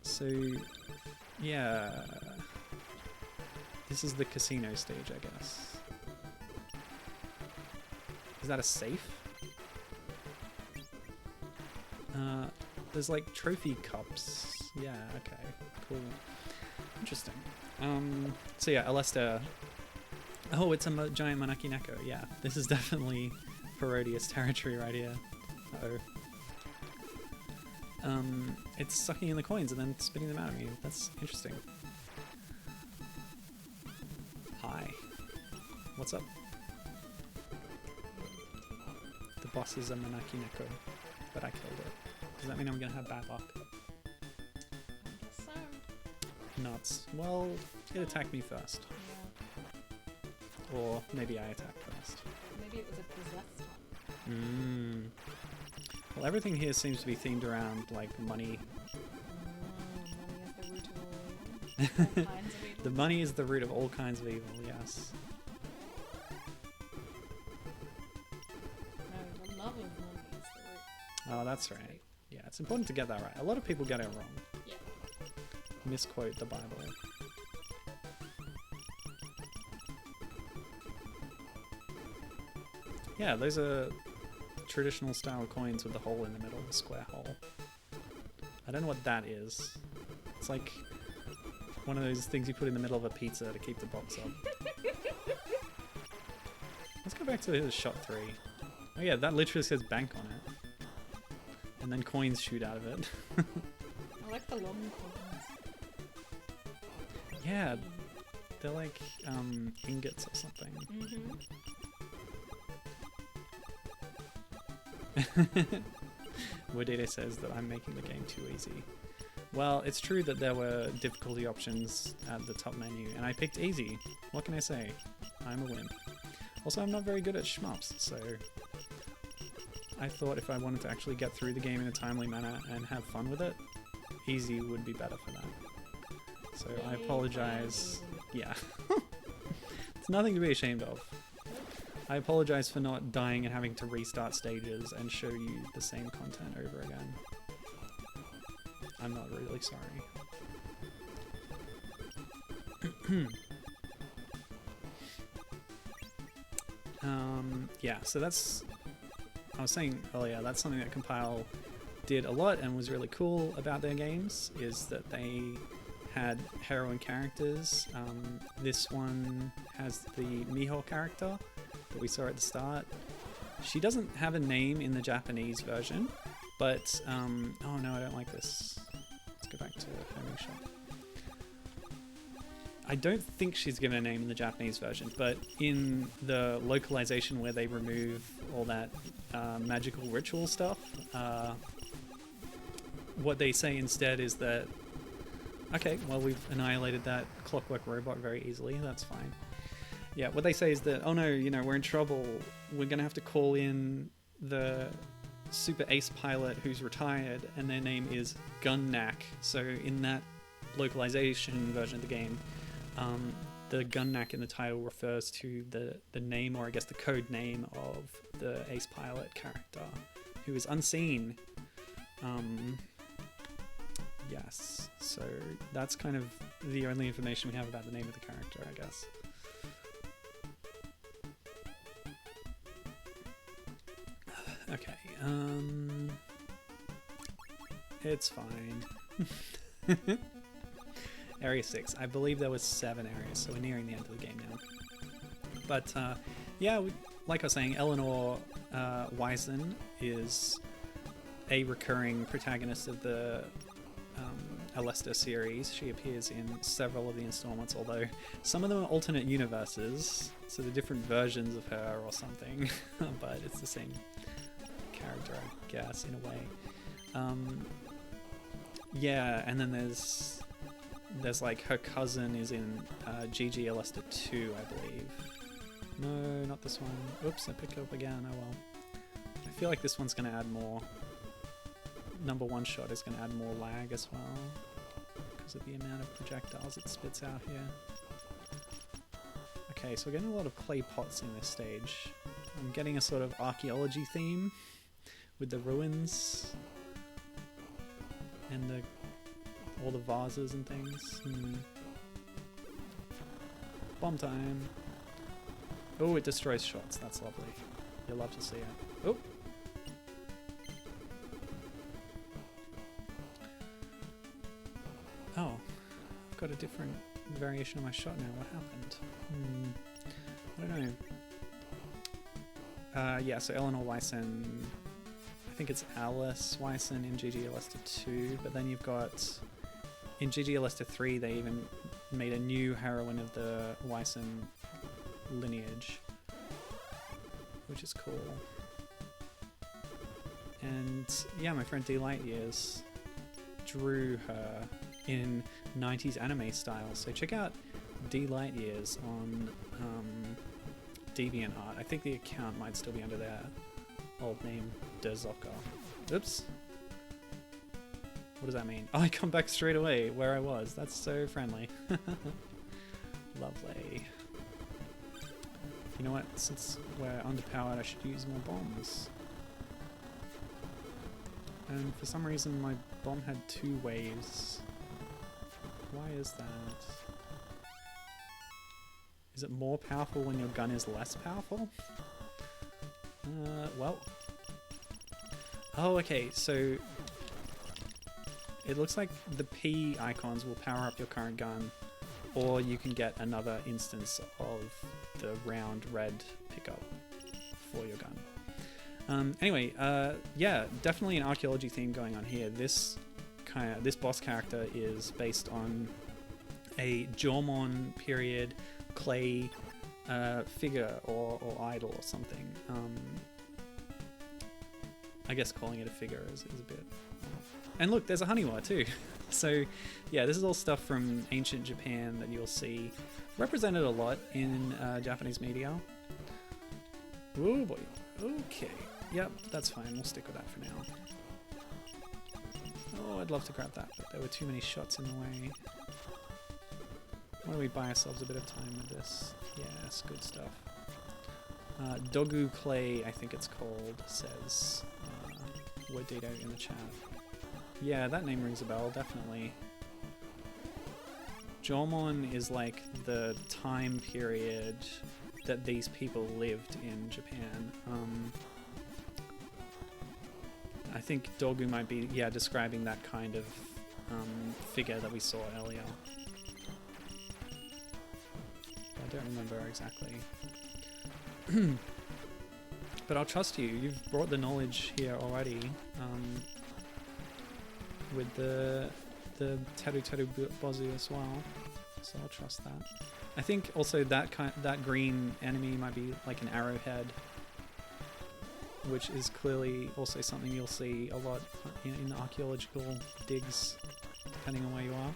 So, yeah, this is the casino stage, I guess. Is that a safe? There's like trophy cups. Yeah, okay, cool. Interesting. So yeah, Alesta. Oh, it's a giant Manaki Neko. Yeah, this is definitely Parodius territory right here. Uh-oh. It's sucking in the coins and then spitting them out at me. That's interesting. Hi. What's up? The boss is a Manaki Neko, but I killed it. Does that mean I'm gonna have bad luck? I guess so. Nuts. Well, it attacked me first. Yeah. Or maybe I attacked first. Maybe it was a possessed one. Well, everything here seems to be themed around, like, money. Money is the root of all kinds of evil. The money is the root of all kinds of evil, yes. No, the love of money is the root. Oh, that's right. Yeah, it's important to get that right. A lot of people get it wrong. Yeah. Misquote the Bible. Yeah, those are traditional style coins with the hole in the middle, the square hole. I don't know what that is. It's like one of those things you put in the middle of a pizza to keep the box up. Let's go back to shot 3. Oh yeah, that literally says bank on it. And then coins shoot out of it. I like the long coins. Yeah, they're like ingots or something. Wordito says that I'm making the game too easy. Well, it's true that there were difficulty options at the top menu, and I picked easy. What can I say? I'm a wimp. Also, I'm not very good at shmups, so I thought if I wanted to actually get through the game in a timely manner and have fun with it, easy would be better for that. So I apologize. Yeah. It's nothing to be ashamed of. I apologize for not dying and having to restart stages and show you the same content over again. I'm not really sorry. Yeah, so that's... I was saying earlier, that's something that Compile did a lot and was really cool about their games, is that they had heroine characters. This one has the Miho character that we saw at the start. She doesn't have a name in the Japanese version, but... oh no, I don't like this. Let's go back to homing shop. I don't think she's given a name in the Japanese version, but in the localization where they remove all that magical ritual stuff, what they say instead is that, okay, well, we've annihilated that clockwork robot very easily, that's fine. Yeah, what they say is that, oh no, you know, we're in trouble, we're gonna have to call in the super ace pilot who's retired, and their name is Gun-Nac. So in that localization version of the game, the Gun-Nac in the title refers to the name, or I guess the code name, of the ace pilot character, who is unseen. Yes, so that's kind of the only information we have about the name of the character, I guess. Okay, it's fine. Area 6. I believe there was 7 areas, so we're nearing the end of the game now. But yeah, like I was saying, Eleanor Wyson is a recurring protagonist of the Alesta series. She appears in several of the installments, although some of them are alternate universes, so they're different versions of her or something, but it's the same character, I guess, in a way. Yeah, and then there's like her cousin is in GG Alesta 2, I believe. No, not this one. Oops, I picked it up again. Oh well. I feel like this one's going to add more. Number 1 shot is going to add more lag as well, because of the amount of projectiles it spits out here. Okay, so we're getting a lot of clay pots in this stage. I'm getting a sort of archaeology theme with the ruins and all the vases and things. Bomb time. Oh, it destroys shots. That's lovely. You'll love to see it. Oh! Oh, I've got a different variation of my shot now. What happened? I don't know. Yeah, so Eleanor Wyson, I think it's Alice Wyson in GG Alesta 2, but then you've got, in GG Alesta 3, they even made a new heroine of the Wyson lineage, which is cool. And yeah, my friend D Lightyears drew her in 90s anime style, so check out D Lightyears on DeviantArt. I think the account might still be under their old name, Dezoka. Oops. What does that mean? Oh, I come back straight away where I was. That's so friendly. Lovely. You know what? Since we're underpowered, I should use more bombs. And for some reason, my bomb had 2 waves. Why is that? Is it more powerful when your gun is less powerful? Well. Oh, okay, so it looks like the P icons will power up your current gun, or you can get another instance of the round red pickup for your gun. Anyway, yeah, definitely an archaeology theme going on here. This boss character is based on a Jomon period clay figure or idol or something. I guess calling it a figure is a bit... And look, there's a Haniwa too. So yeah, this is all stuff from ancient Japan that you'll see represented a lot in Japanese media. Oh boy. Okay. Yep, that's fine. We'll stick with that for now. Oh, I'd love to grab that, but there were too many shots in the way. Why don't we buy ourselves a bit of time with this? Yes, good stuff. Dogu Clay, I think it's called, says Wodito in the chat. Yeah, that name rings a bell, definitely. Jomon is like the time period that these people lived in Japan. I think Dogu might be, yeah, describing that kind of figure that we saw earlier. I don't remember exactly. But I'll trust you. You've brought the knowledge here already. With the Teru Teru Bozu as well. So I'll trust that. I think also that green enemy might be like an arrowhead, which is clearly also something you'll see a lot in the archaeological digs, depending on where you are.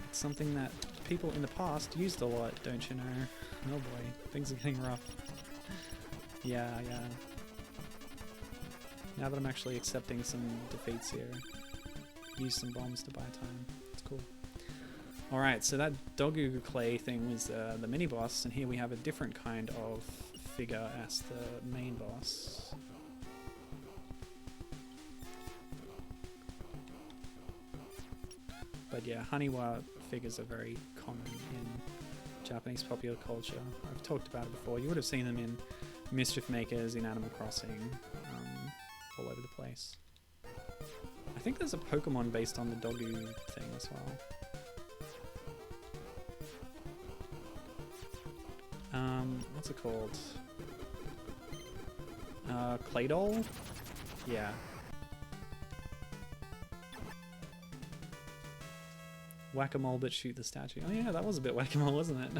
It's something that people in the past used a lot, don't you know? Oh boy, things are getting rough. Yeah. Now that I'm actually accepting some defeats here, use some bombs to buy time. It's cool. Alright, so that Dogu Clay thing was the mini-boss, and here we have a different kind of figure as the main boss. But yeah, Haniwa figures are very common in Japanese popular culture. I've talked about it before. You would have seen them in Mischief Makers, in Animal Crossing, all over the place. I think there's a Pokemon based on the Dogu thing as well. What's it called? Claydol? Yeah. Whack-a-mole but shoot the statue. Oh yeah, that was a bit whack-a-mole, wasn't it?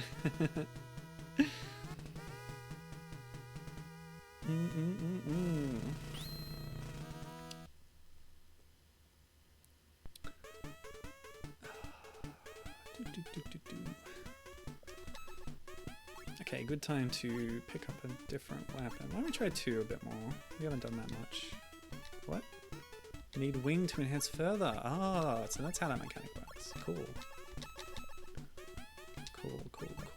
Okay, good time to pick up a different weapon. Why don't we try 2 a bit more? We haven't done that much. What? Need wing to enhance further. Ah, so that's how that mechanic works. Cool.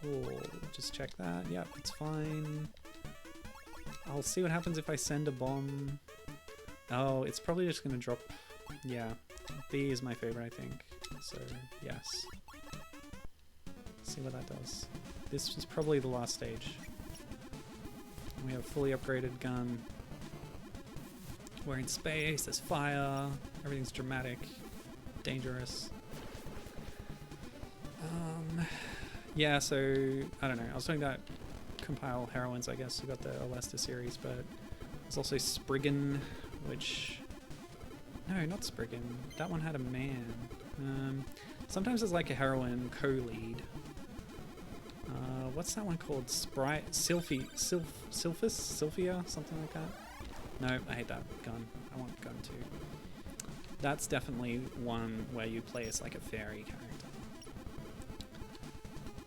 Cool. Just check that. Yep, it's fine. I'll see what happens if I send a bomb. Oh, it's probably just gonna drop. Yeah, B is my favorite, I think. So, yes. See what that does. This is probably the last stage. We have a fully upgraded gun. We're in space, there's fire, everything's dramatic, dangerous. Yeah, so, I don't know, I was talking about compile heroines, I guess. You got the Alesta series, but there's also Spriggan, which... No, not Spriggan. That one had a man. Sometimes there's like a heroine co-lead. What's that one called? Sylphia? Something like that? No, I hate that gun. I want gun 2. That's definitely one where you play as like a fairy character.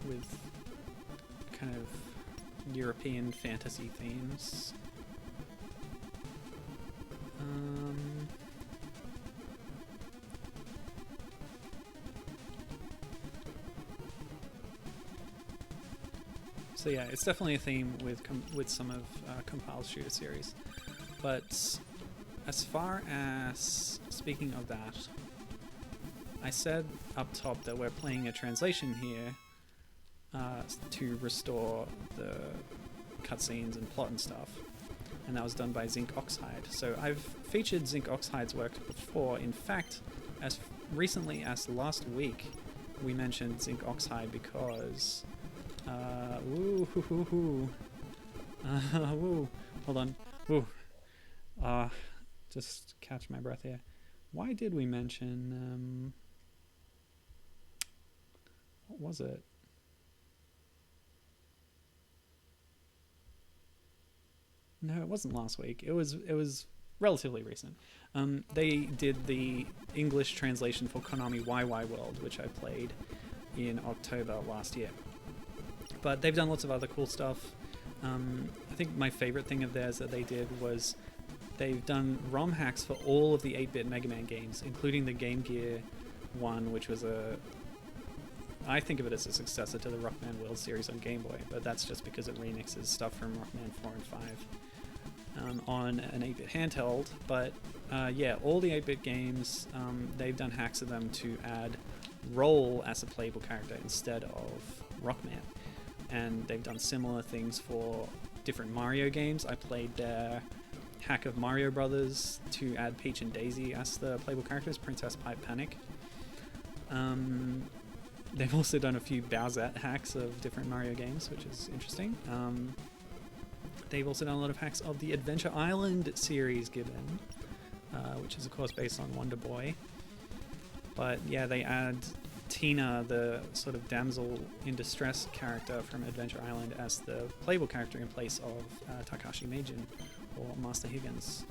With kind of European fantasy themes. So yeah, it's definitely a theme with some of Compile's shooter series. But as far as, speaking of that, I said up top that we're playing a translation here to restore the cutscenes and plot and stuff, and that was done by Zynk Oxhyde. So I've featured Zynk Oxhyde's work before. In fact, as recently as last week, we mentioned Zynk Oxhyde because hold on. Just catch my breath here. Why did we mention what was it? No, it wasn't last week. It was relatively recent. They did the English translation for Konami YY World, which I played in October last year. But they've done lots of other cool stuff. I think my favorite thing of theirs that they did was they've done ROM hacks for all of the 8-bit Mega Man games, including the Game Gear one, which was I think of it as a successor to the Rockman World series on Game Boy, but that's just because it remixes stuff from Rockman 4 and 5 on an 8-bit handheld. But yeah, all the 8-bit games, they've done hacks of them to add Roll as a playable character instead of Rockman. And they've done similar things for different Mario games. I played their hack of Mario Brothers to add Peach and Daisy as the playable characters, Princess Pipe Panic. They've also done a few Bowsette hacks of different Mario games, which is interesting. They've also done a lot of hacks of the Adventure Island series given, which is of course based on Wonder Boy. But yeah, they add Tina, the sort of damsel in distress character from Adventure Island, as the playable character in place of Takashi Meijin or Master Higgins.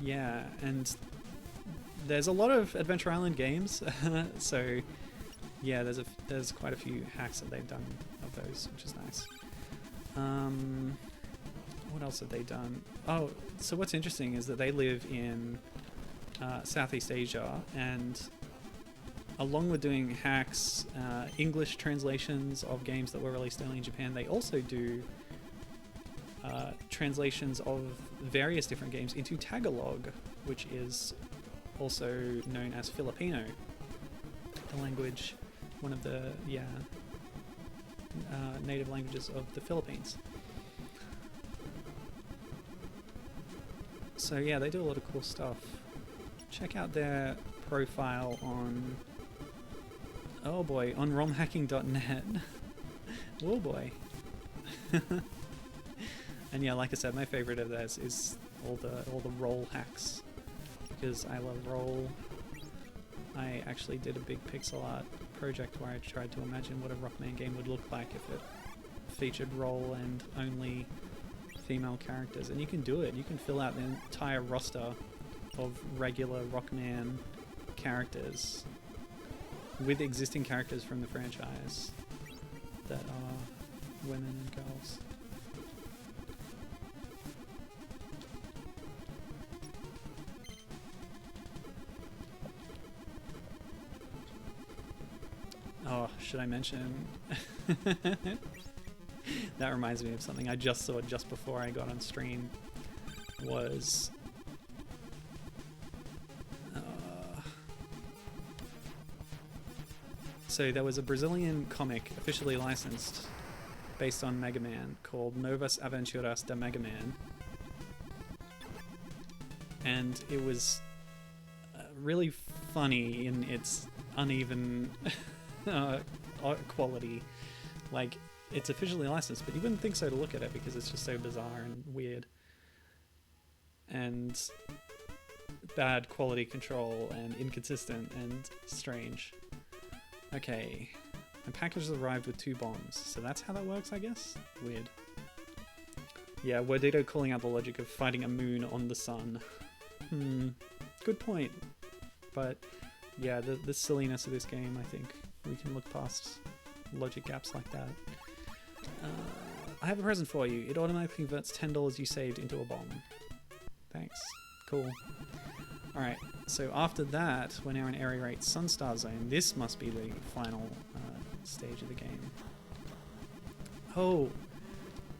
Yeah, and there's a lot of Adventure Island games, so yeah, there's quite a few hacks that they've done of those, which is nice. What else have they done? Oh, so what's interesting is that they live in Southeast Asia, and along with doing hacks, English translations of games that were released only in Japan, they also do translations of various different games into Tagalog, which is also known as Filipino, the language, one of the native languages of the Philippines. So yeah, they do a lot of cool stuff. Check out their profile on, oh boy, on romhacking.net. Oh boy. And yeah, like I said, my favorite of theirs is all the roll hacks, because I love roll. I actually did a big pixel art project where I tried to imagine what a Rockman game would look like if it featured roll and only female characters, and you can do it. You can fill out the entire roster of regular Rockman characters with existing characters from the franchise that are women and girls. Oh, should I mention? That reminds me of something I just saw just before I got on stream. Was so there was a Brazilian comic officially licensed based on Mega Man called Novas Aventuras da Mega Man, and it was really funny in its uneven quality. Like, it's officially licensed, but you wouldn't think so to look at it because it's just so bizarre and weird and bad quality control and inconsistent and strange. Okay, a package has arrived with 2 bombs, so that's how that works, I guess? Weird. Yeah, Wordito calling out the logic of fighting a moon on the sun. Good point. But yeah, the silliness of this game, I think we can look past logic gaps like that. I have a present for you. It automatically converts $10 you saved into a bomb. Thanks. Cool. Alright, so after that, we're now in Area 8 Sunstar Zone. This must be the final stage of the game. Oh,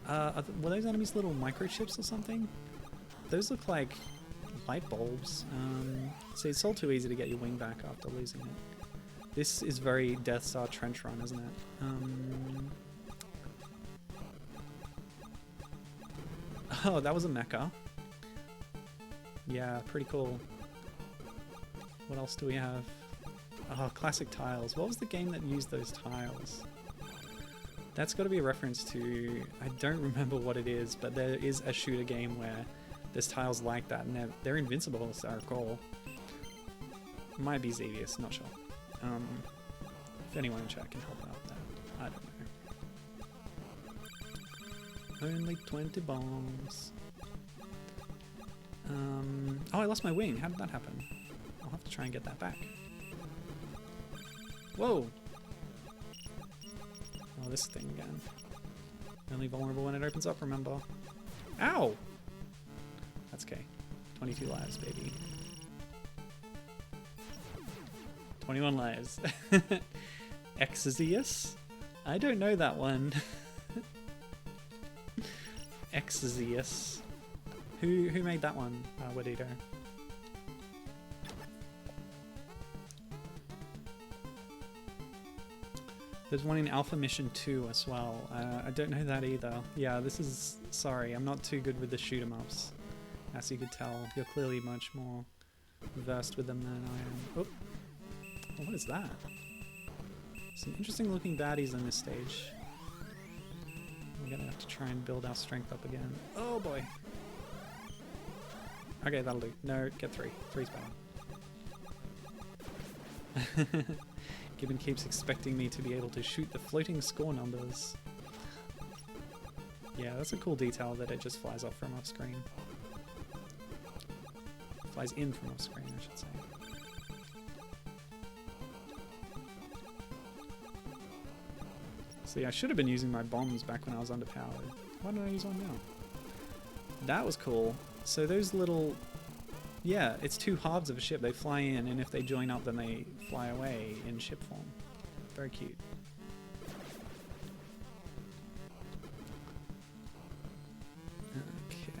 were those enemies little microchips or something? Those look like light bulbs. See, it's all too easy to get your wing back after losing it. This is very Death Star Trench Run, isn't it? Oh, that was a mecha. Yeah, pretty cool. What else do we have? Oh, classic tiles. What was the game that used those tiles? That's got to be a reference to... I don't remember what it is, but there is a shooter game where there's tiles like that, and they're invincible, as I recall. Might be Xevious, not sure. If anyone in chat can help out with that, I don't know. Only 20 bombs. Oh, I lost my wing. How did that happen? I'll have to try and get that back. Whoa! Oh, this thing again. Only vulnerable when it opens up, remember. Ow! That's okay. 22 lives, baby. 21 lives. Exasius? I don't know that one. Exasius. Who made that one, Wadito? There's one in Alpha Mission 2 as well. I don't know that either. Yeah, this is... Sorry, I'm not too good with the shoot-em-ups. As you could tell, you're clearly much more versed with them than I am. Oh, what is that? Some interesting looking baddies on this stage. We're gonna have to try and build our strength up again. Oh boy! Okay, that'll do. No, get 3. 3's better. Gibbon keeps expecting me to be able to shoot the floating score numbers. Yeah, that's a cool detail that it just flies off from off screen. Flies in from off screen, I should say. See, I should have been using my bombs back when I was underpowered. Why don't I use one now? That was cool. So those little... Yeah, it's 2 halves of a ship. They fly in, and if they join up, then they fly away in ship form. Very cute. Okay.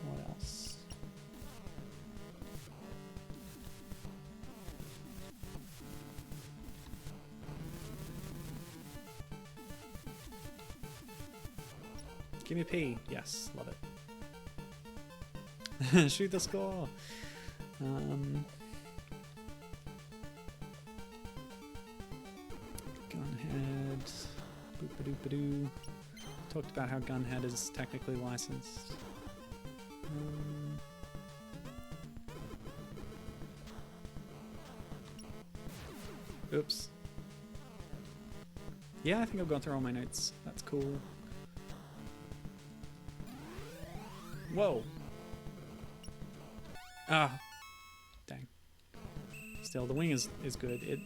What else? Give me P. Yes, love it. Shoot the score! Gunhed. Boop-a-doop-a-doo. Talked about how Gunhed is technically licensed. Oops. Yeah, I think I've gone through all my notes. That's cool. Whoa! Ah! Dang. Still, the wing is good. It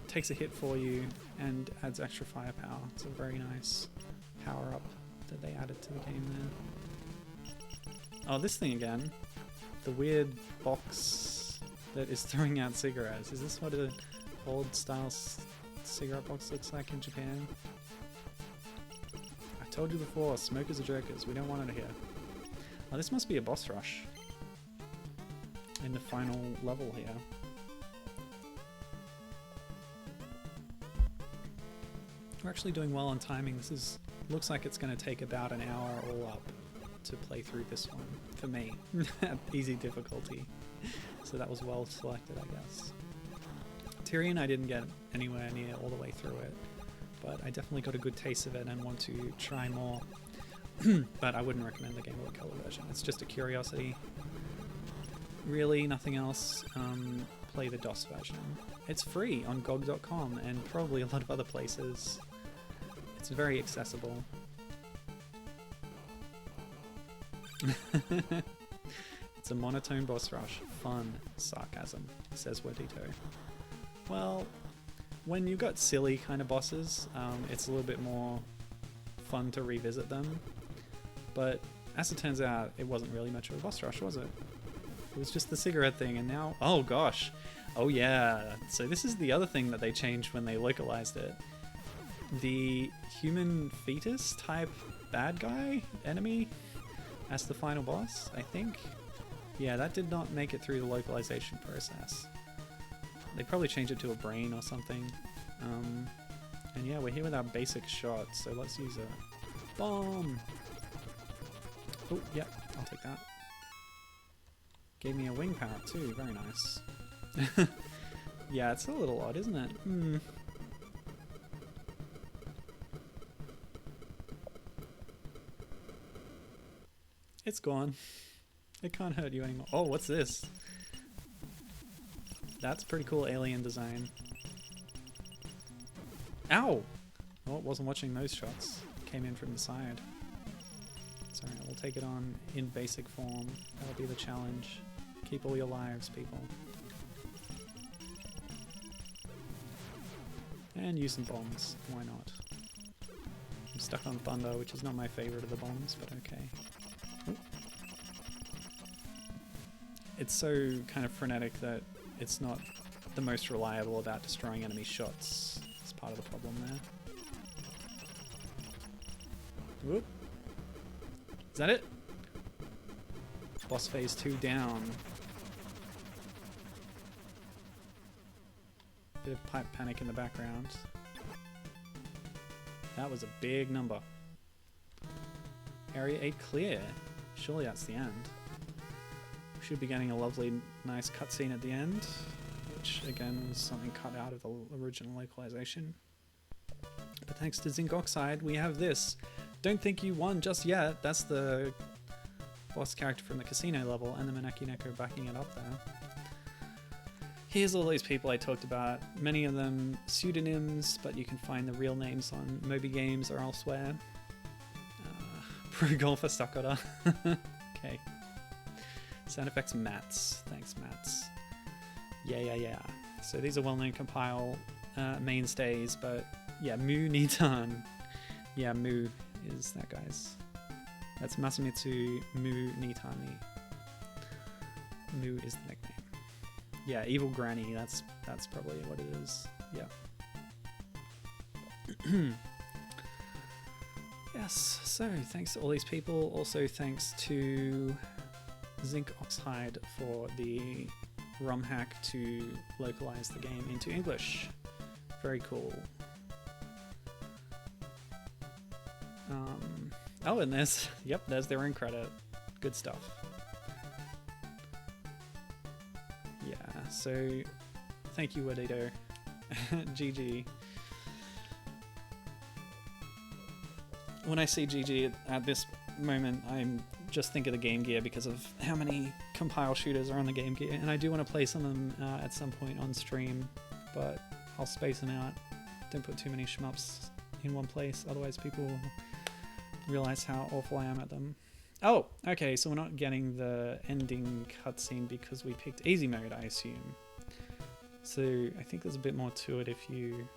takes a hit for you and adds extra firepower. It's a very nice power-up that they added to the game there. Oh, this thing again. The weird box that is throwing out cigarettes. Is this what an old-style cigarette box looks like in Japan? I told you before, smokers are jokers. We don't want it here. Oh, this must be a boss rush in the final level here. We're actually doing well on timing. This is looks like it's going to take about an hour all up to play through this one for me at easy difficulty. So that was well selected, I guess. Tyrian, I didn't get anywhere near all the way through it, but I definitely got a good taste of it and want to try more. But I wouldn't recommend the Game Boy Color version. It's just a curiosity. Really, nothing else. Play the DOS version. It's free on GOG.com and probably a lot of other places. It's very accessible. It's a monotone boss rush. Fun. Sarcasm, says Wordito. Well, when you've got silly kind of bosses, it's a little bit more fun to revisit them. But as it turns out, it wasn't really much of a boss rush, was it? It was just the cigarette thing, and now... Oh gosh! Oh yeah! So this is the other thing that they changed when they localized it. The human fetus type bad guy enemy as the final boss, I think? Yeah, that did not make it through the localization process. They probably changed it to a brain or something. And yeah, we're here with our basic shot, so let's use a bomb! Oh, yeah, I'll take that. Gave me a wing power too, very nice. Yeah, it's a little odd, isn't it? It's gone. It can't hurt you anymore. Oh, what's this? That's pretty cool alien design. Ow! Oh, wasn't watching those shots. Came in from the side. Sorry, we'll take it on in basic form. That'll be the challenge. Keep all your lives, people. And use some bombs. Why not? I'm stuck on thunder, which is not my favorite of the bombs, but okay. Ooh. It's so kind of frenetic that it's not the most reliable about destroying enemy shots. It's part of the problem there. Whoop. Is that it? Boss phase 2 down. Bit of pipe panic in the background. That was a big number. Area 8 clear. Surely that's the end. We should be getting a lovely, nice cutscene at the end, which again was something cut out of the original localization. But thanks to Zynk Oxhyde, we have this. Don't think you won just yet. That's the boss character from the casino level, and the Maneki Neko backing it up there. Here's all these people I talked about. Many of them pseudonyms, but you can find the real names on Moby Games or elsewhere. Pro Golfer Sakura. Okay. Sound effects Mats. Thanks, Mats. Yeah. So these are well-known compile mainstays, but yeah, Mu Nitan. Yeah, Mu is that guy's. That's Masamitsu Mu Nitani. Mu is the nickname. Yeah, Evil Granny, that's probably what it is. Yeah. Yes, so thanks to all these people. Also thanks to Zynk Oxhyde for the ROM hack to localize the game into English. Very cool. Oh, and there's their own credit. Good stuff. Yeah, so thank you, Wadito. GG. When I see GG at this moment, I'm just think of the Game Gear because of how many compile shooters are on the Game Gear, and I do want to play some of them at some point on stream, but I'll space them out. Don't put too many shmups in one place, otherwise people will realize how awful I am at them. Oh, okay, so we're not getting the ending cutscene because we picked easy mode, I assume. So I think there's a bit more to it if you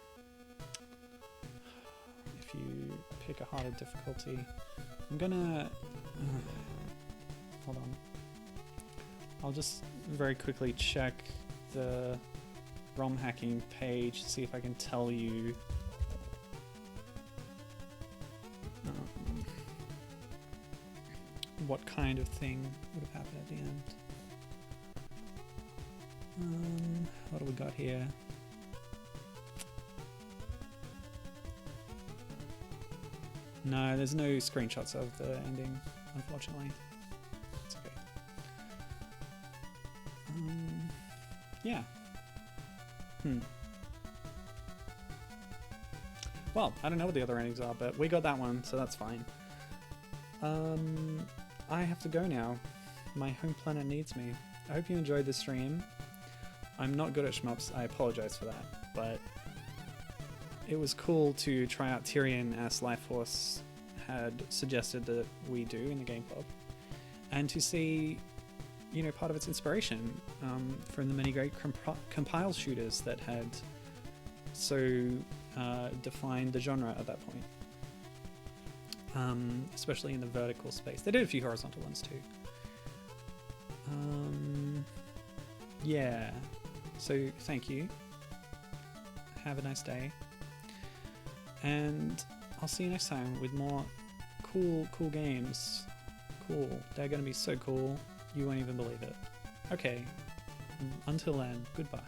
pick a harder difficulty. I'm gonna hold on. I'll just very quickly check the ROM hacking page to see if I can tell you what kind of thing would have happened at the end. What do we got here? No, there's no screenshots of the ending, unfortunately. It's okay. Yeah. Well, I don't know what the other endings are, but we got that one, so that's fine. I have to go now. My home planet needs me. I hope you enjoyed the stream. I'm not good at shmups, I apologize for that, but it was cool to try out Tyrian as Life Force had suggested that we do in the Game Club, and to see, you know, part of its inspiration from the many great compile shooters that had so defined the genre at that point. Especially in the vertical space. They did a few horizontal ones too. Yeah, so thank you. Have a nice day. And I'll see you next time with more cool games. Cool. They're going to be so cool, you won't even believe it. Okay, until then, goodbye.